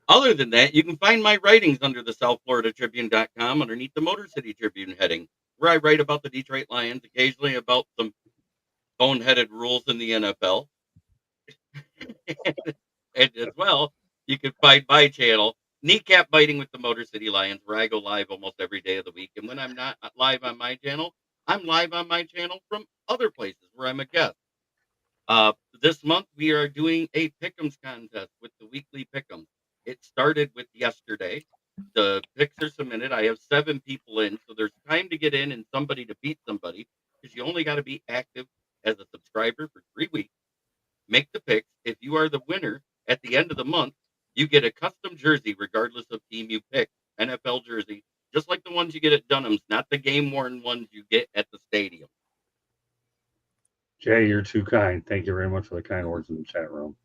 Other than that, you can find my writings under the SouthFloridaTribune.com underneath the Motor City Tribune heading, where I write about the Detroit Lions, occasionally about some boneheaded rules in the NFL. and as well, you can find my channel, Kneecap Biting with the Motor City Lions, where I go live almost every day of the week. And when I'm not live on my channel, I'm live on my channel from other places where I'm a guest. This month, we are doing a Pick'ems contest with the weekly Pick'ems. It started with yesterday. The picks are submitted. I have 7 people in, so there's time to get in and somebody to beat somebody, because you only got to be active as a subscriber for 3 weeks. Make the picks. If you are the winner at the end of the month, you get a custom jersey regardless of team you pick. NFL jersey, just like the ones you get at Dunham's, not the game-worn ones you get at the stadium. Jay, you're too kind. Thank you very much for the kind words in the chat room.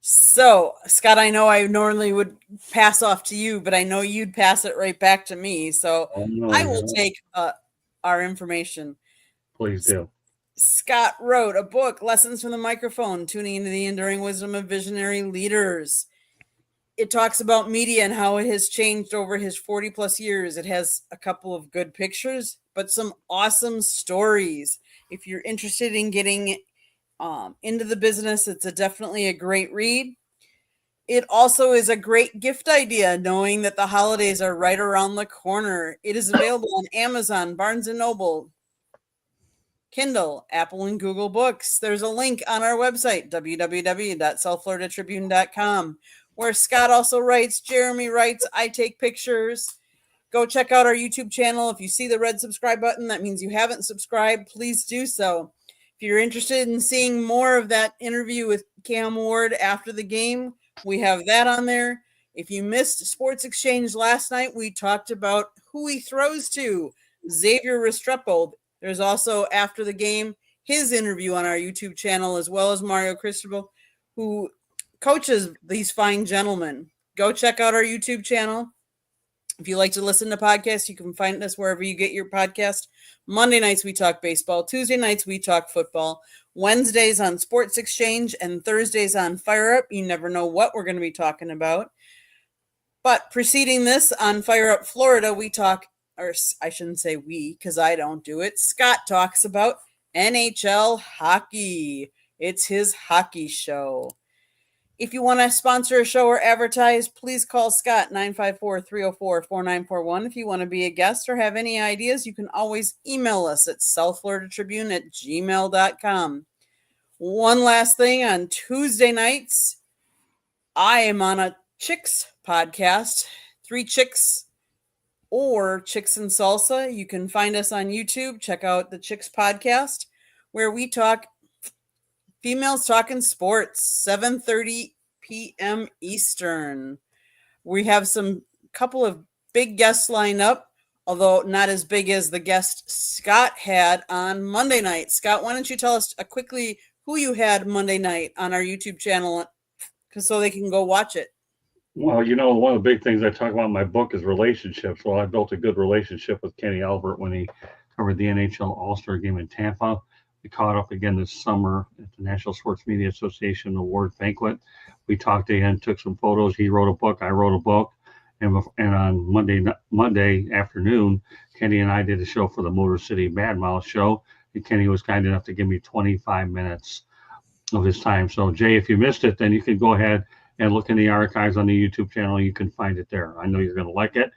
So, Scott, I know I normally would pass off to you, but I know you'd pass it right back to me. So I will take our information. Please do. Scott wrote a book, Lessons from the Microphone, Tuning into the Enduring Wisdom of Visionary Leaders. It talks about media and how it has changed over his 40 plus years. It has a couple of good pictures, but some awesome stories. If you're interested in getting into the business, it's definitely a great read. It also is a great gift idea, knowing that the holidays are right around the corner. It is available on Amazon, Barnes & Noble, Kindle, Apple, and Google Books. There's a link on our website, www.southfloridatribune.com, where Scott also writes, Jeremy writes, I take pictures. Go check out our YouTube channel. If you see the red subscribe button, that means you haven't subscribed. Please do so. If you're interested in seeing more of that interview with Cam Ward after the game, we have that on there. If you missed Sports Exchange last night, we talked about who he throws to, Xavier Restrepo. There's also, after the game, his interview on our YouTube channel, as well as Mario Cristobal, who coaches these fine gentlemen. Go check out our YouTube channel. If you like to listen to podcasts, you can find us wherever you get your podcast. Monday nights, we talk baseball. Tuesday nights, we talk football. Wednesdays on Sports Exchange and Thursdays on Fire Up. You never know what we're going to be talking about. But preceding this on Fire Up Florida, we talk, or I shouldn't say we, because I don't do it. Scott talks about NHL hockey. It's his hockey show. If you want to sponsor a show or advertise, please call Scott 954-304-4941. If you want to be a guest or have any ideas, you can always email us at southfloridatribune@gmail.com. One last thing, on Tuesday nights, I am on a Chicks podcast, 3 Chicks or Chicks and Salsa. You can find us on YouTube. Check out the Chicks podcast, where we talk females talking sports, 7:30 p.m. Eastern. We have some couple of big guests lined up, although not as big as the guest Scott had on Monday night. Scott, why don't you tell us quickly who you had Monday night on our YouTube channel, so they can go watch it. Well, one of the big things I talk about in my book is relationships. Well, I built a good relationship with Kenny Albert when he covered the NHL All-Star game in Tampa. We caught up again this summer at the National Sports Media Association Award Banquet. We talked to him, took some photos. He wrote a book. I wrote a book. And on Monday afternoon, Kenny and I did a show for the Motor City Bad Mouth show. And Kenny was kind enough to give me 25 minutes of his time. So, Jay, if you missed it, then you can go ahead and look in the archives on the YouTube channel. You can find it there. I know you're going to like it.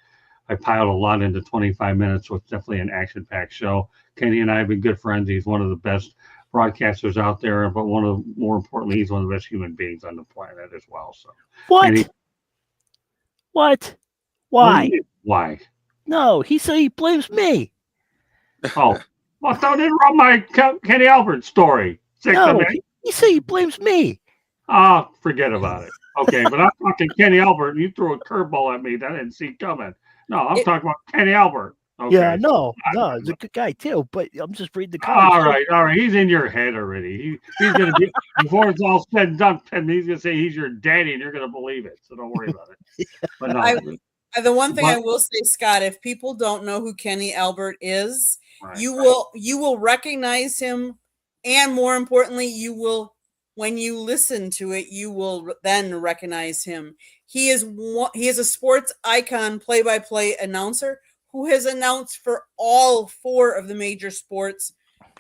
I piled a lot into 25 minutes, so it's definitely an action-packed show. Kenny and I have been good friends. He's one of the best broadcasters out there, but more importantly, he's one of the best human beings on the planet as well. So What? What? Why? Why? No, he said he blames me. Oh, well, don't interrupt my Kenny Albert story. No, he said he blames me. Oh, forget about it. Okay, but I'm talking Kenny Albert, and you threw a curveball at me that I didn't see coming. No, I'm talking about Kenny Albert. Okay. Yeah, no, he's a good guy too, but I'm just reading the comments. All right. He's in your head already. He's going to be, before it's all said and done, he's going to say he's your daddy, and you're going to believe it. So don't worry about it. But no, the one thing I will say, Scott, if people don't know who Kenny Albert is, you will recognize him, and more importantly, when you listen to it, you will then recognize him. He is a sports icon, play-by-play announcer who has announced for all 4 of the major sports: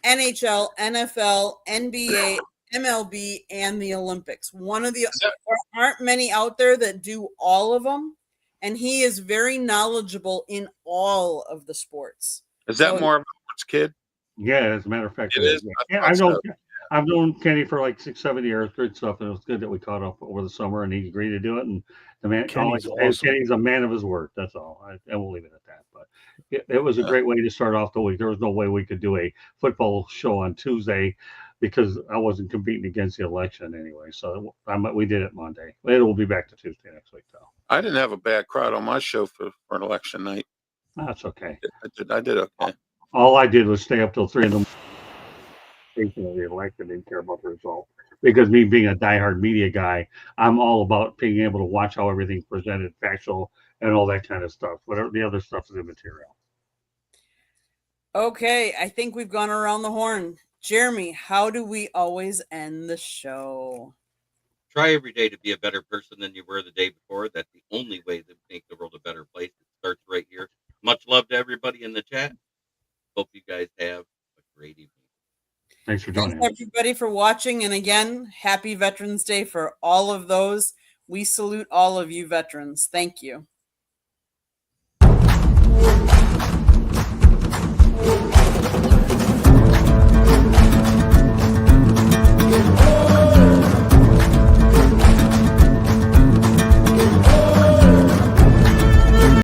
NHL, NFL, NBA, MLB, and the Olympics. There aren't many out there that do all of them, and he is very knowledgeable in all of the sports. Is that more Albert's kid? Yeah, as a matter of fact, it is. Yeah, I've known Kenny for like 6-7 years, good stuff, and it was good that we caught up over the summer, and he agreed to do it. And the man, Kenny's a man of his word. That's all. I will leave it at that. But it was a great way to start off the week. There was no way we could do a football show on Tuesday because I wasn't competing against the election anyway. So we did it Monday. It will be back to Tuesday next week, though. I didn't have a bad crowd on my show for an election night. That's okay. I did okay. All I did was stay up till 3 a.m. of the election, didn't care about the result, because me being a diehard media guy, I'm all about being able to watch how everything's presented, factual, and all that kind of stuff. Whatever the other stuff is immaterial. Okay, I think we've gone around the horn. Jeremy, how do we always end the show? Try every day to be a better person than you were the day before. That's the only way to make the world a better place. It starts right here. Much love to everybody in the chat. Hope you guys have a great evening. Thanks for joining. Thanks everybody for watching. And again, happy Veterans Day for all of those. We salute all of you veterans. Thank you.